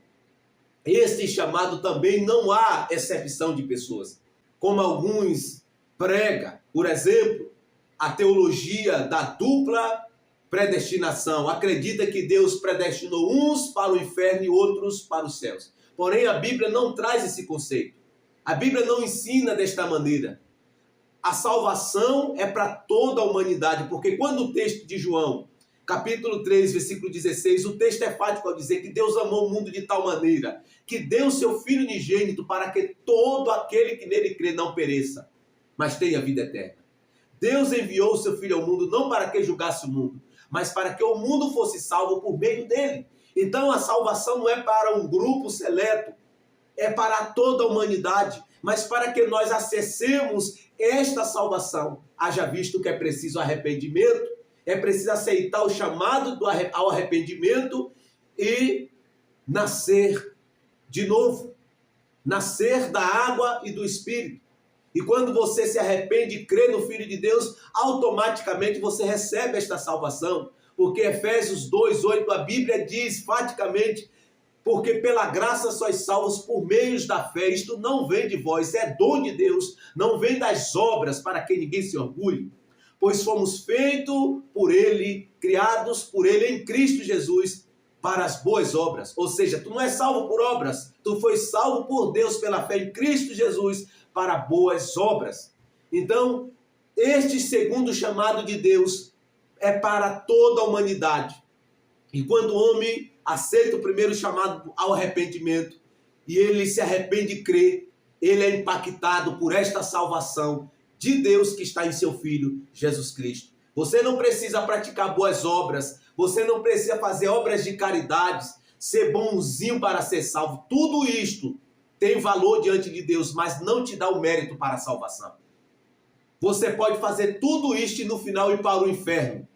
Este chamado também não há exceção de pessoas. Como alguns pregam, por exemplo, a teologia da dupla predestinação. Acredita que Deus predestinou uns para o inferno e outros para os céus. Porém, a Bíblia não traz esse conceito. A Bíblia não ensina desta maneira. A salvação é para toda a humanidade, porque quando o texto de João, capítulo 3, versículo 16, o texto é enfático ao dizer que Deus amou o mundo de tal maneira que deu seu Filho unigênito para que todo aquele que nele crê não pereça, mas tenha vida eterna. Deus enviou o seu Filho ao mundo não para que julgasse o mundo, mas para que o mundo fosse salvo por meio dele. Então a salvação não é para um grupo seleto, é para toda a humanidade, mas para que nós acessemos esta salvação, haja visto que é preciso arrependimento, é preciso aceitar o chamado ao arrependimento e nascer de novo, nascer da água e do Espírito. E quando você se arrepende e crê no Filho de Deus, automaticamente você recebe esta salvação. Porque Efésios 2:8, a Bíblia diz enfaticamente: porque pela graça sois salvos por meios da fé. Isto não vem de vós, é dom de Deus, não vem das obras para que ninguém se orgulhe. Pois fomos feitos por Ele, criados por Ele em Cristo Jesus, para as boas obras. Ou seja, tu não és salvo por obras, tu foi salvo por Deus pela fé em Cristo Jesus, para boas obras. Então, este segundo chamado de Deus é para toda a humanidade. E quando o homem aceita o primeiro chamado ao arrependimento, e ele se arrepende e crê, ele é impactado por esta salvação de Deus que está em seu Filho, Jesus Cristo. Você não precisa praticar boas obras, você não precisa fazer obras de caridade, ser bonzinho para ser salvo. Tudo isto tem valor diante de Deus, mas não te dá o mérito para a salvação. Você pode fazer tudo isto e no final ir para o inferno.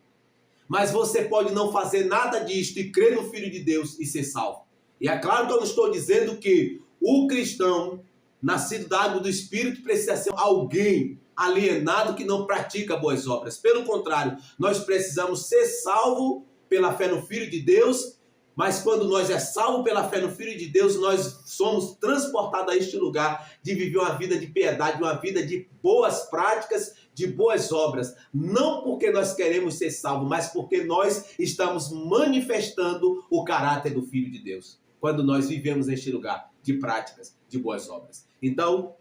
Mas você pode não fazer nada disto e crer no Filho de Deus e ser salvo. E é claro que eu não estou dizendo que o cristão, nascido da água do Espírito, precisa ser alguém alienado que não pratica boas obras. Pelo contrário, nós precisamos ser salvos pela fé no Filho de Deus, mas quando nós é salvo pela fé no Filho de Deus, nós somos transportados a este lugar de viver uma vida de piedade, uma vida de boas práticas, de boas obras. Não porque nós queremos ser salvos, mas porque nós estamos manifestando o caráter do Filho de Deus, quando nós vivemos neste lugar de práticas, de boas obras. Então,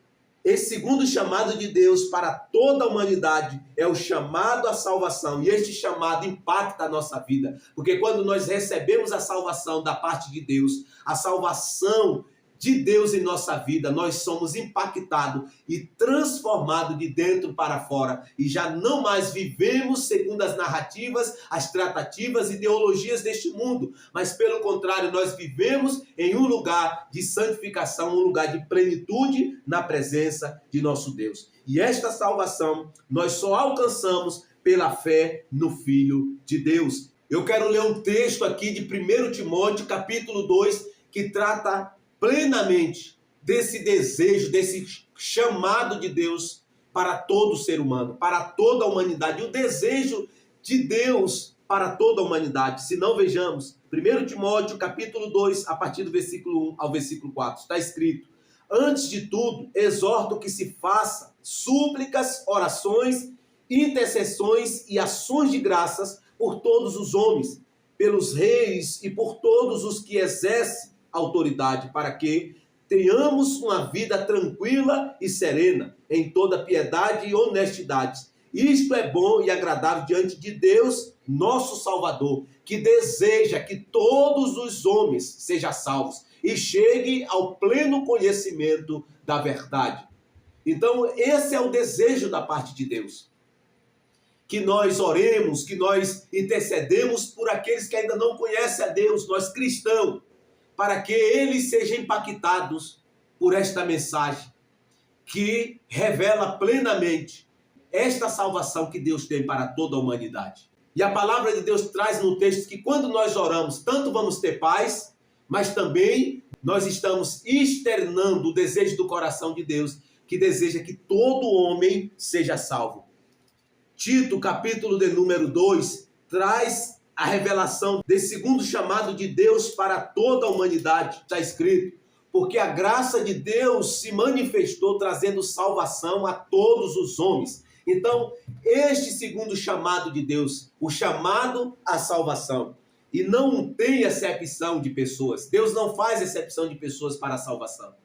esse segundo chamado de Deus para toda a humanidade é o chamado à salvação. E este chamado impacta a nossa vida. Porque quando nós recebemos a salvação da parte de Deus, a salvação de Deus em nossa vida, nós somos impactados e transformados de dentro para fora. E já não mais vivemos segundo as narrativas, as tratativas, ideologias deste mundo. Mas, pelo contrário, nós vivemos em um lugar de santificação, um lugar de plenitude na presença de nosso Deus. E esta salvação nós só alcançamos pela fé no Filho de Deus. Eu quero ler um texto aqui de 1 Timóteo, capítulo 2, que trata plenamente desse desejo, desse chamado de Deus para todo ser humano, para toda a humanidade, e o desejo de Deus para toda a humanidade. Se não, vejamos, 1 Timóteo, capítulo 2, a partir do versículo 1 ao versículo 4, está escrito: antes de tudo, exorto que se faça súplicas, orações, intercessões e ações de graças por todos os homens, pelos reis e por todos os que exercem autoridade, para que tenhamos uma vida tranquila e serena, em toda piedade e honestidade. Isto é bom e agradável diante de Deus, nosso Salvador, que deseja que todos os homens sejam salvos e cheguem ao pleno conhecimento da verdade. Então, esse é o desejo da parte de Deus. Que nós oremos, que nós intercedemos por aqueles que ainda não conhecem a Deus, nós cristãos, para que eles sejam impactados por esta mensagem que revela plenamente esta salvação que Deus tem para toda a humanidade. E a palavra de Deus traz no texto que quando nós oramos, tanto vamos ter paz, mas também nós estamos externando o desejo do coração de Deus, que deseja que todo homem seja salvo. Tito, capítulo de número 2, traz a revelação desse segundo chamado de Deus para toda a humanidade. Está escrito: porque a graça de Deus se manifestou trazendo salvação a todos os homens. Então, este segundo chamado de Deus, o chamado à salvação, e não tem exceção de pessoas. Deus não faz exceção de pessoas para a salvação.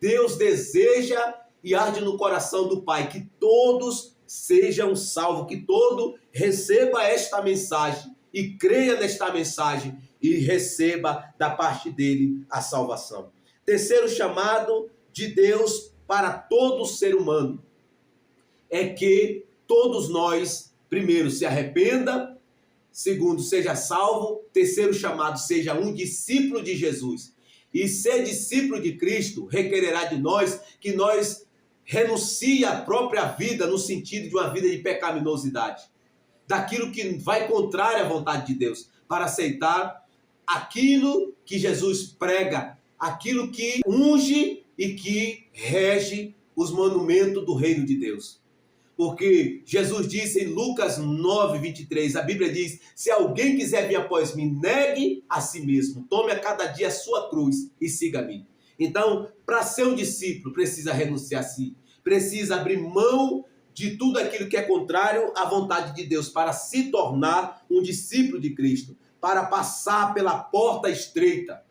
Deus deseja e arde no coração do Pai que todos sejam salvos, que todo receba esta mensagem e creia nesta mensagem e receba da parte dele a salvação. Terceiro chamado de Deus para todo ser humano é que todos nós, primeiro, se arrependa, segundo, seja salvo, terceiro chamado, seja um discípulo de Jesus. E ser discípulo de Cristo requererá de nós que nós renuncie à própria vida no sentido de uma vida de pecaminosidade, daquilo que vai contrário à vontade de Deus, para aceitar aquilo que Jesus prega, aquilo que unge e que rege os monumentos do reino de Deus. Porque Jesus disse em Lucas 9, 23, a Bíblia diz: se alguém quiser vir após mim, negue a si mesmo, tome a cada dia a sua cruz e siga-me. Então, para ser um discípulo, precisa renunciar a si, precisa abrir mão de tudo aquilo que é contrário à vontade de Deus, para se tornar um discípulo de Cristo, para passar pela porta estreita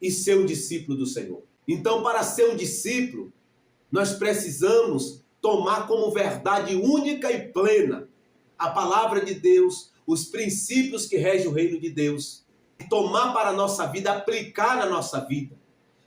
e ser um discípulo do Senhor. Então, para ser um discípulo, nós precisamos tomar como verdade única e plena a palavra de Deus, os princípios que regem o reino de Deus, e tomar para a nossa vida, aplicar na nossa vida,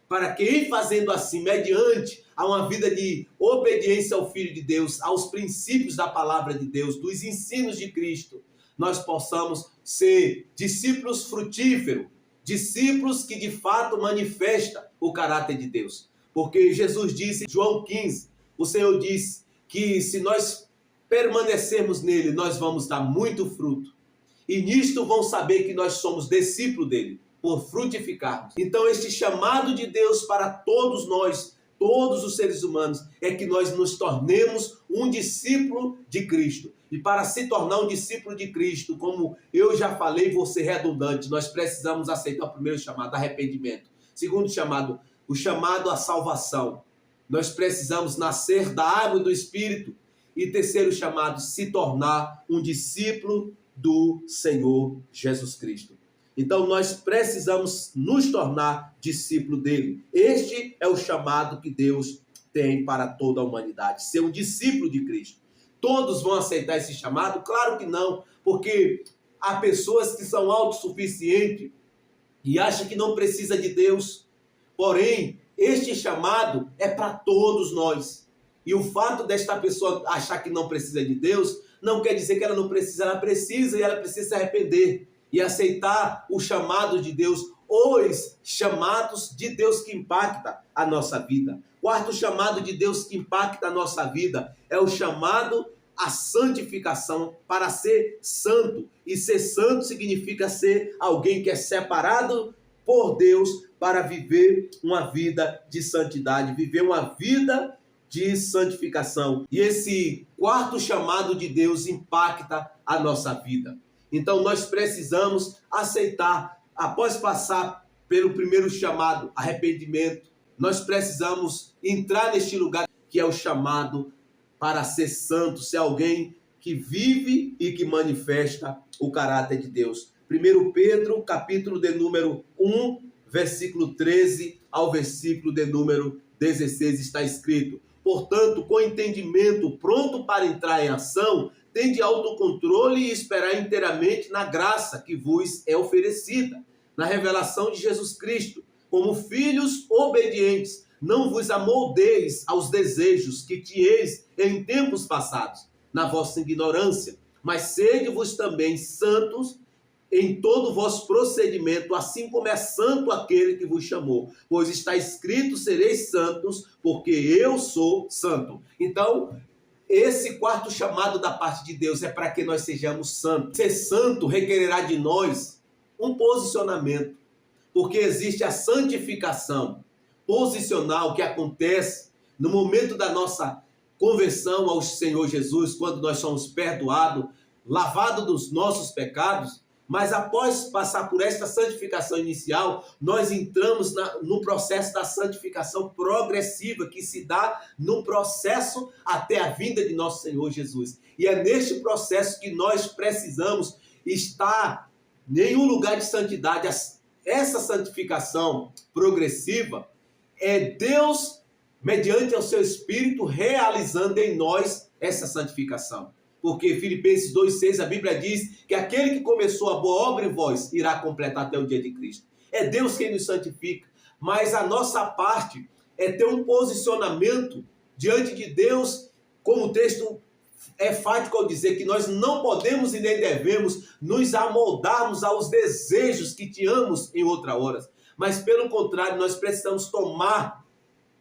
para que, em fazendo assim, mediante a uma vida de obediência ao Filho de Deus, aos princípios da palavra de Deus, dos ensinos de Cristo, nós possamos ser discípulos frutíferos, discípulos que de fato manifestam o caráter de Deus. Porque Jesus disse em João 15, o Senhor disse que se nós permanecermos nele, nós vamos dar muito fruto. E nisto vão saber que nós somos discípulos dele, por frutificarmos. Então, este chamado de Deus para todos nós, todos os seres humanos, é que nós nos tornemos um discípulo de Cristo. E para se tornar um discípulo de Cristo, como eu já falei, vou ser redundante, nós precisamos aceitar o primeiro chamado, arrependimento. Segundo chamado, o chamado à salvação. Nós precisamos nascer da água e do Espírito. E terceiro chamado, se tornar um discípulo do Senhor Jesus Cristo. Então nós precisamos nos tornar discípulo dele. Este é o chamado que Deus tem para toda a humanidade, ser um discípulo de Cristo. Todos vão aceitar esse chamado? Claro que não, porque há pessoas que são autossuficientes e acham que não precisa de Deus, Porém, este chamado é para todos nós. E o fato desta pessoa achar que não precisa de Deus, não quer dizer que ela não precisa, ela precisa, e ela precisa se arrepender e aceitar o chamado de Deus, os chamados de Deus que impacta a nossa vida. Quarto chamado de Deus que impacta a nossa vida é o chamado à santificação, para ser santo. E ser santo significa ser alguém que é separado por Deus para viver uma vida de santidade, viver uma vida de santificação. E esse quarto chamado de Deus impacta a nossa vida. Então nós precisamos aceitar, após passar pelo primeiro chamado, arrependimento, nós precisamos entrar neste lugar que é o chamado para ser santo, ser alguém que vive e que manifesta o caráter de Deus. 1 Pedro, capítulo de número 1, versículo 13 ao versículo de número 16 está escrito: portanto, com entendimento pronto para entrar em ação, tende autocontrole e esperar inteiramente na graça que vos é oferecida, na revelação de Jesus Cristo. Como filhos obedientes, não vos amoldeis aos desejos que tinhais em tempos passados, na vossa ignorância, mas sede-vos também santos em todo o vosso procedimento, assim como é santo aquele que vos chamou. Pois está escrito: sereis santos, porque eu sou santo. Então, esse quarto chamado da parte de Deus é para que nós sejamos santos. Ser santo requererá de nós um posicionamento, porque existe a santificação posicional que acontece no momento da nossa conversão ao Senhor Jesus, quando nós somos perdoados, lavados dos nossos pecados. Mas após passar por esta santificação inicial, nós entramos no processo da santificação progressiva, que se dá no processo até a vinda de nosso Senhor Jesus. E é neste processo que nós precisamos estar em um lugar de santidade. Essa santificação progressiva é Deus, mediante o seu Espírito, realizando em nós essa santificação. Porque Filipenses 2,6, a Bíblia diz que aquele que começou a boa obra em vós irá completar até o dia de Cristo. É Deus quem nos santifica, mas a nossa parte é ter um posicionamento diante de Deus, como o texto é fático ao dizer que nós não podemos e nem devemos nos amoldarmos aos desejos que tínhamos em outra hora, mas pelo contrário, nós precisamos tomar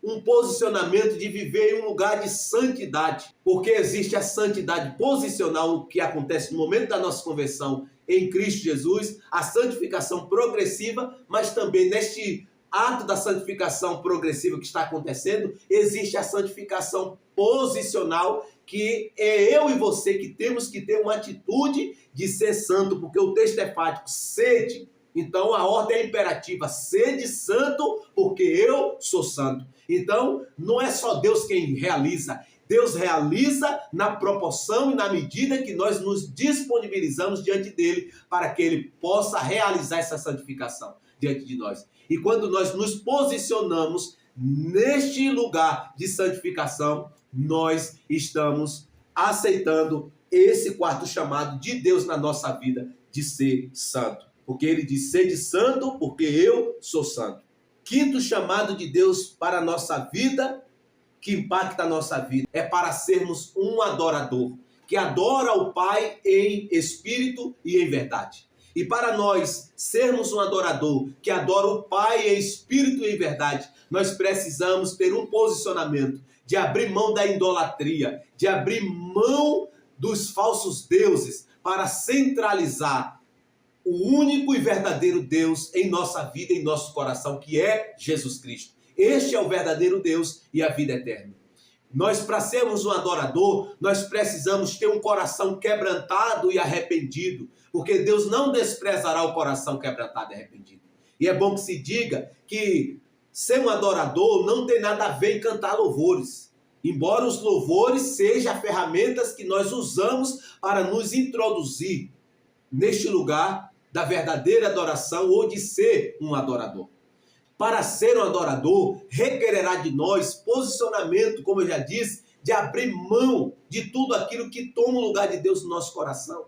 um posicionamento de viver em um lugar de santidade, porque existe a santidade posicional que acontece no momento da nossa conversão em Cristo Jesus, a santificação progressiva, mas também neste ato da santificação progressiva que está acontecendo, existe a santificação posicional, que é eu e você que temos que ter uma atitude de ser santo, porque o texto é fático: sede. Então a ordem é imperativa: sede santo, porque eu sou santo. Então não é só Deus quem realiza, Deus realiza na proporção e na medida que nós nos disponibilizamos diante dele, para que ele possa realizar essa santificação diante de nós. E quando nós nos posicionamos neste lugar de santificação, nós estamos aceitando esse quarto chamado de Deus na nossa vida, de ser santo. Porque ele diz: sede santo, porque eu sou santo. Quinto chamado de Deus para a nossa vida, que impacta a nossa vida, é para sermos um adorador, que adora o Pai em espírito e em verdade. E para nós sermos um adorador que adora o Pai em espírito e em verdade, nós precisamos ter um posicionamento de abrir mão da idolatria, de abrir mão dos falsos deuses, para centralizar o único e verdadeiro Deus em nossa vida, em nosso coração, que é Jesus Cristo. Este é o verdadeiro Deus e a vida eterna. Nós, para sermos um adorador, nós precisamos ter um coração quebrantado e arrependido, porque Deus não desprezará o coração quebrantado e arrependido. E é bom que se diga que ser um adorador não tem nada a ver em cantar louvores, embora os louvores sejam ferramentas que nós usamos para nos introduzir neste lugar da verdadeira adoração, ou de ser um adorador. Para ser um adorador, requererá de nós posicionamento, como eu já disse, de abrir mão de tudo aquilo que toma o lugar de Deus no nosso coração.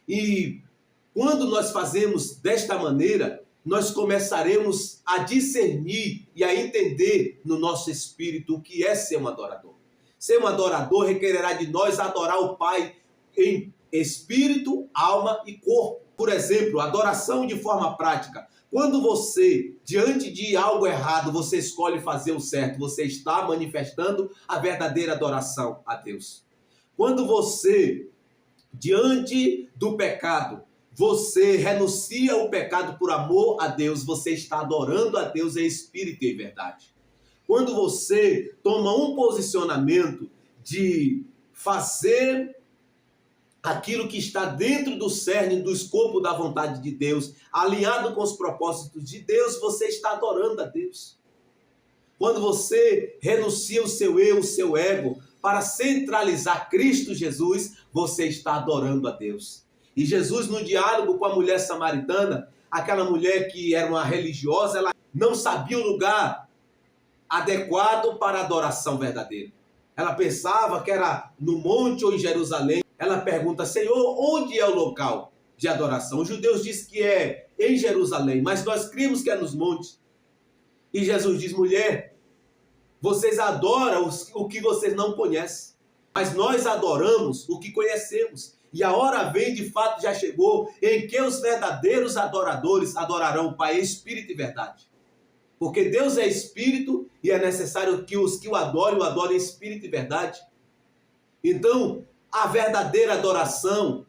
E quando nós fazemos desta maneira, nós começaremos a discernir e a entender no nosso espírito o que é ser um adorador. Ser um adorador requererá de nós adorar o Pai em espírito, alma e corpo. Por exemplo, adoração de forma prática. Quando você, diante de algo errado, você escolhe fazer o certo, você está manifestando a verdadeira adoração a Deus. Quando você, diante do pecado, você renuncia ao pecado por amor a Deus, você está adorando a Deus em espírito e em verdade. Quando você toma um posicionamento de fazer aquilo que está dentro do cerne, do escopo da vontade de Deus, alinhado com os propósitos de Deus, você está adorando a Deus. Quando você renuncia o seu eu, o seu ego, para centralizar Cristo Jesus, você está adorando a Deus. E Jesus, no diálogo com a mulher samaritana, aquela mulher que era uma religiosa, ela não sabia o lugar adequado para a adoração verdadeira. Ela pensava que era no monte ou em Jerusalém. Ela pergunta, Senhor, onde é o local de adoração? Os judeus dizem que é em Jerusalém, mas nós cremos que é nos montes. E Jesus diz, mulher, vocês adoram o que vocês não conhecem, mas nós adoramos o que conhecemos. E a hora vem, de fato já chegou, em que os verdadeiros adoradores adorarão o Pai em espírito e verdade. Porque Deus é espírito e é necessário que os que o adorem em espírito e verdade. Então, a verdadeira adoração,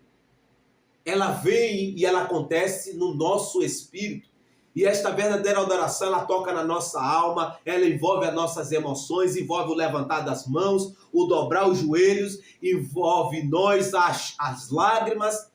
ela vem e ela acontece no nosso espírito. E esta verdadeira adoração, ela toca na nossa alma, ela envolve as nossas emoções, envolve o levantar das mãos, o dobrar os joelhos, envolve nós as lágrimas.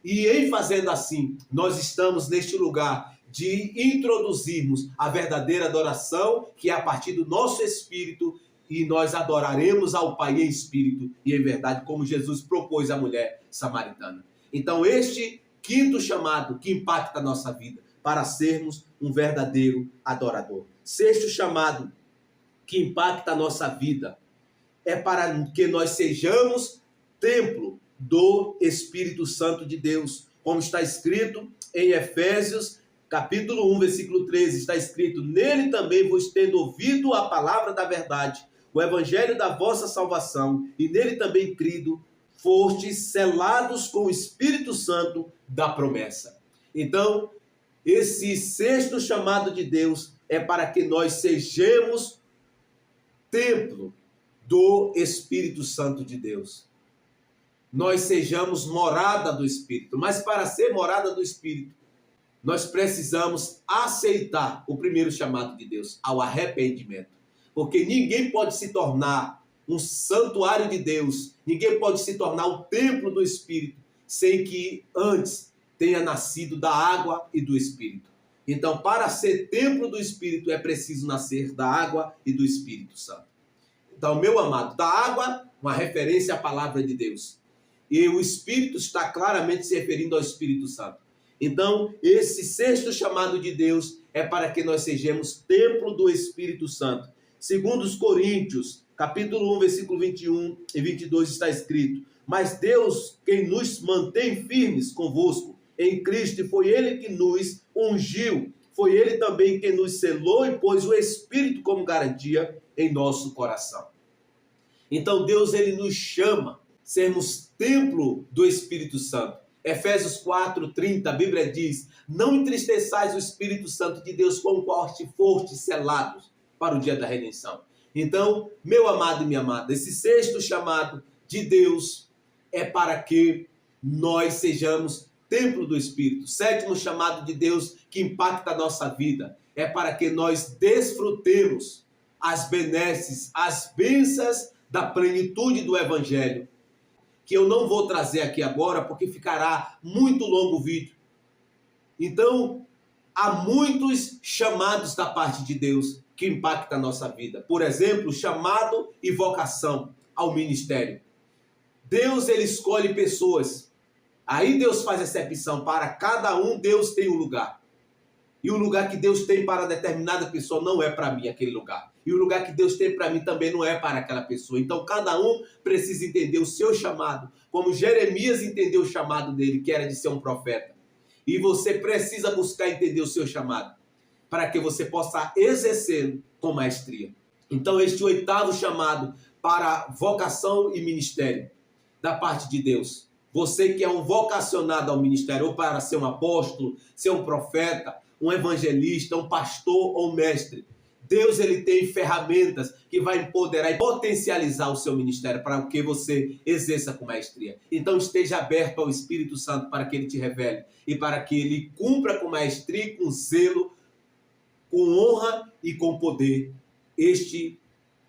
E em fazendo assim, nós estamos neste lugar de introduzirmos a verdadeira adoração, que é a partir do nosso espírito, e nós adoraremos ao Pai em espírito e em verdade, como Jesus propôs à mulher samaritana. Então, este quinto chamado que impacta a nossa vida, para sermos um verdadeiro adorador. Sexto chamado que impacta a nossa vida, é para que nós sejamos templo do Espírito Santo de Deus. Como está escrito em Efésios, capítulo 1, versículo 13, está escrito, nele também vos tendo ouvido a palavra da verdade, o evangelho da vossa salvação, e nele também crido, fostes selados com o Espírito Santo da promessa. Então, esse sexto chamado de Deus é para que nós sejamos templo do Espírito Santo de Deus. Nós sejamos morada do Espírito. Mas para ser morada do Espírito, nós precisamos aceitar o primeiro chamado de Deus, ao arrependimento. Porque ninguém pode se tornar um santuário de Deus, ninguém pode se tornar o templo do Espírito, sem que antes tenha nascido da água e do Espírito. Então, para ser templo do Espírito, é preciso nascer da água e do Espírito Santo. Então, meu amado, da água, uma referência à palavra de Deus. E o Espírito está claramente se referindo ao Espírito Santo. Então, esse sexto chamado de Deus é para que nós sejamos templo do Espírito Santo. Segundo os Coríntios, capítulo 1, versículo 21 e 22, está escrito, mas Deus, quem nos mantém firmes convosco, em Cristo, e foi Ele que nos ungiu, foi Ele também quem nos selou e pôs o Espírito como garantia em nosso coração. Então Deus, Ele nos chama sermos templo do Espírito Santo. Efésios 4:30, a Bíblia diz, não entristeçais o Espírito Santo de Deus com o qual fostes selados para o dia da redenção. Então, meu amado e minha amada, esse sexto chamado de Deus é para que nós sejamos templo do Espírito. Sétimo chamado de Deus que impacta a nossa vida é para que nós desfrutemos as benesses, as bênçãos da plenitude do Evangelho, que eu não vou trazer aqui agora porque ficará muito longo o vídeo. Então, há muitos chamados da parte de Deus que impactam a nossa vida. Por exemplo, chamado e vocação ao ministério. Deus, ele escolhe pessoas. Aí Deus faz exceção. Para cada um, Deus tem um lugar. E o lugar que Deus tem para determinada pessoa não é para mim aquele lugar. E o lugar que Deus tem para mim também não é para aquela pessoa. Então, cada um precisa entender o seu chamado. Como Jeremias entendeu o chamado dele, que era de ser um profeta. E você precisa buscar entender o seu chamado, para que você possa exercê-lo com maestria. Então, este oitavo chamado para vocação e ministério da parte de Deus. Você que é um vocacionado ao ministério, ou para ser um apóstolo, ser um profeta, um evangelista, um pastor ou um mestre. Deus, ele tem ferramentas que vai empoderar e potencializar o seu ministério para que você exerça com maestria. Então esteja aberto ao Espírito Santo para que ele te revele e para que ele cumpra com maestria, com zelo, com honra e com poder este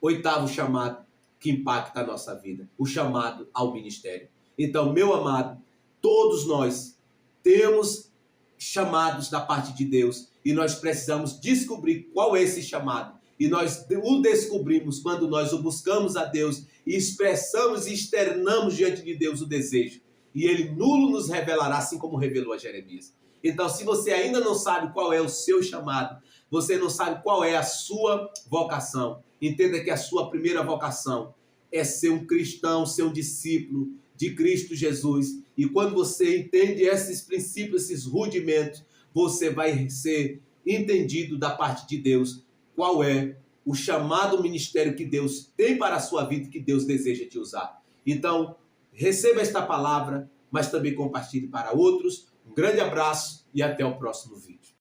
oitavo chamado que impacta a nossa vida, o chamado ao ministério. Então, meu amado, todos nós temos chamados da parte de Deus e nós precisamos descobrir qual é esse chamado. E nós o descobrimos quando nós o buscamos a Deus e expressamos e externamos diante de Deus o desejo. E ele nulo nos revelará, assim como revelou a Jeremias. Então, se você ainda não sabe qual é o seu chamado, você não sabe qual é a sua vocação, entenda que a sua primeira vocação é ser um cristão, ser um discípulo de Cristo Jesus. E quando você entende esses princípios, esses rudimentos, você vai ser entendido da parte de Deus qual é o chamado ministério que Deus tem para a sua vida e que Deus deseja te usar. Então, receba esta palavra, mas também compartilhe para outros. Um grande abraço e até o próximo vídeo.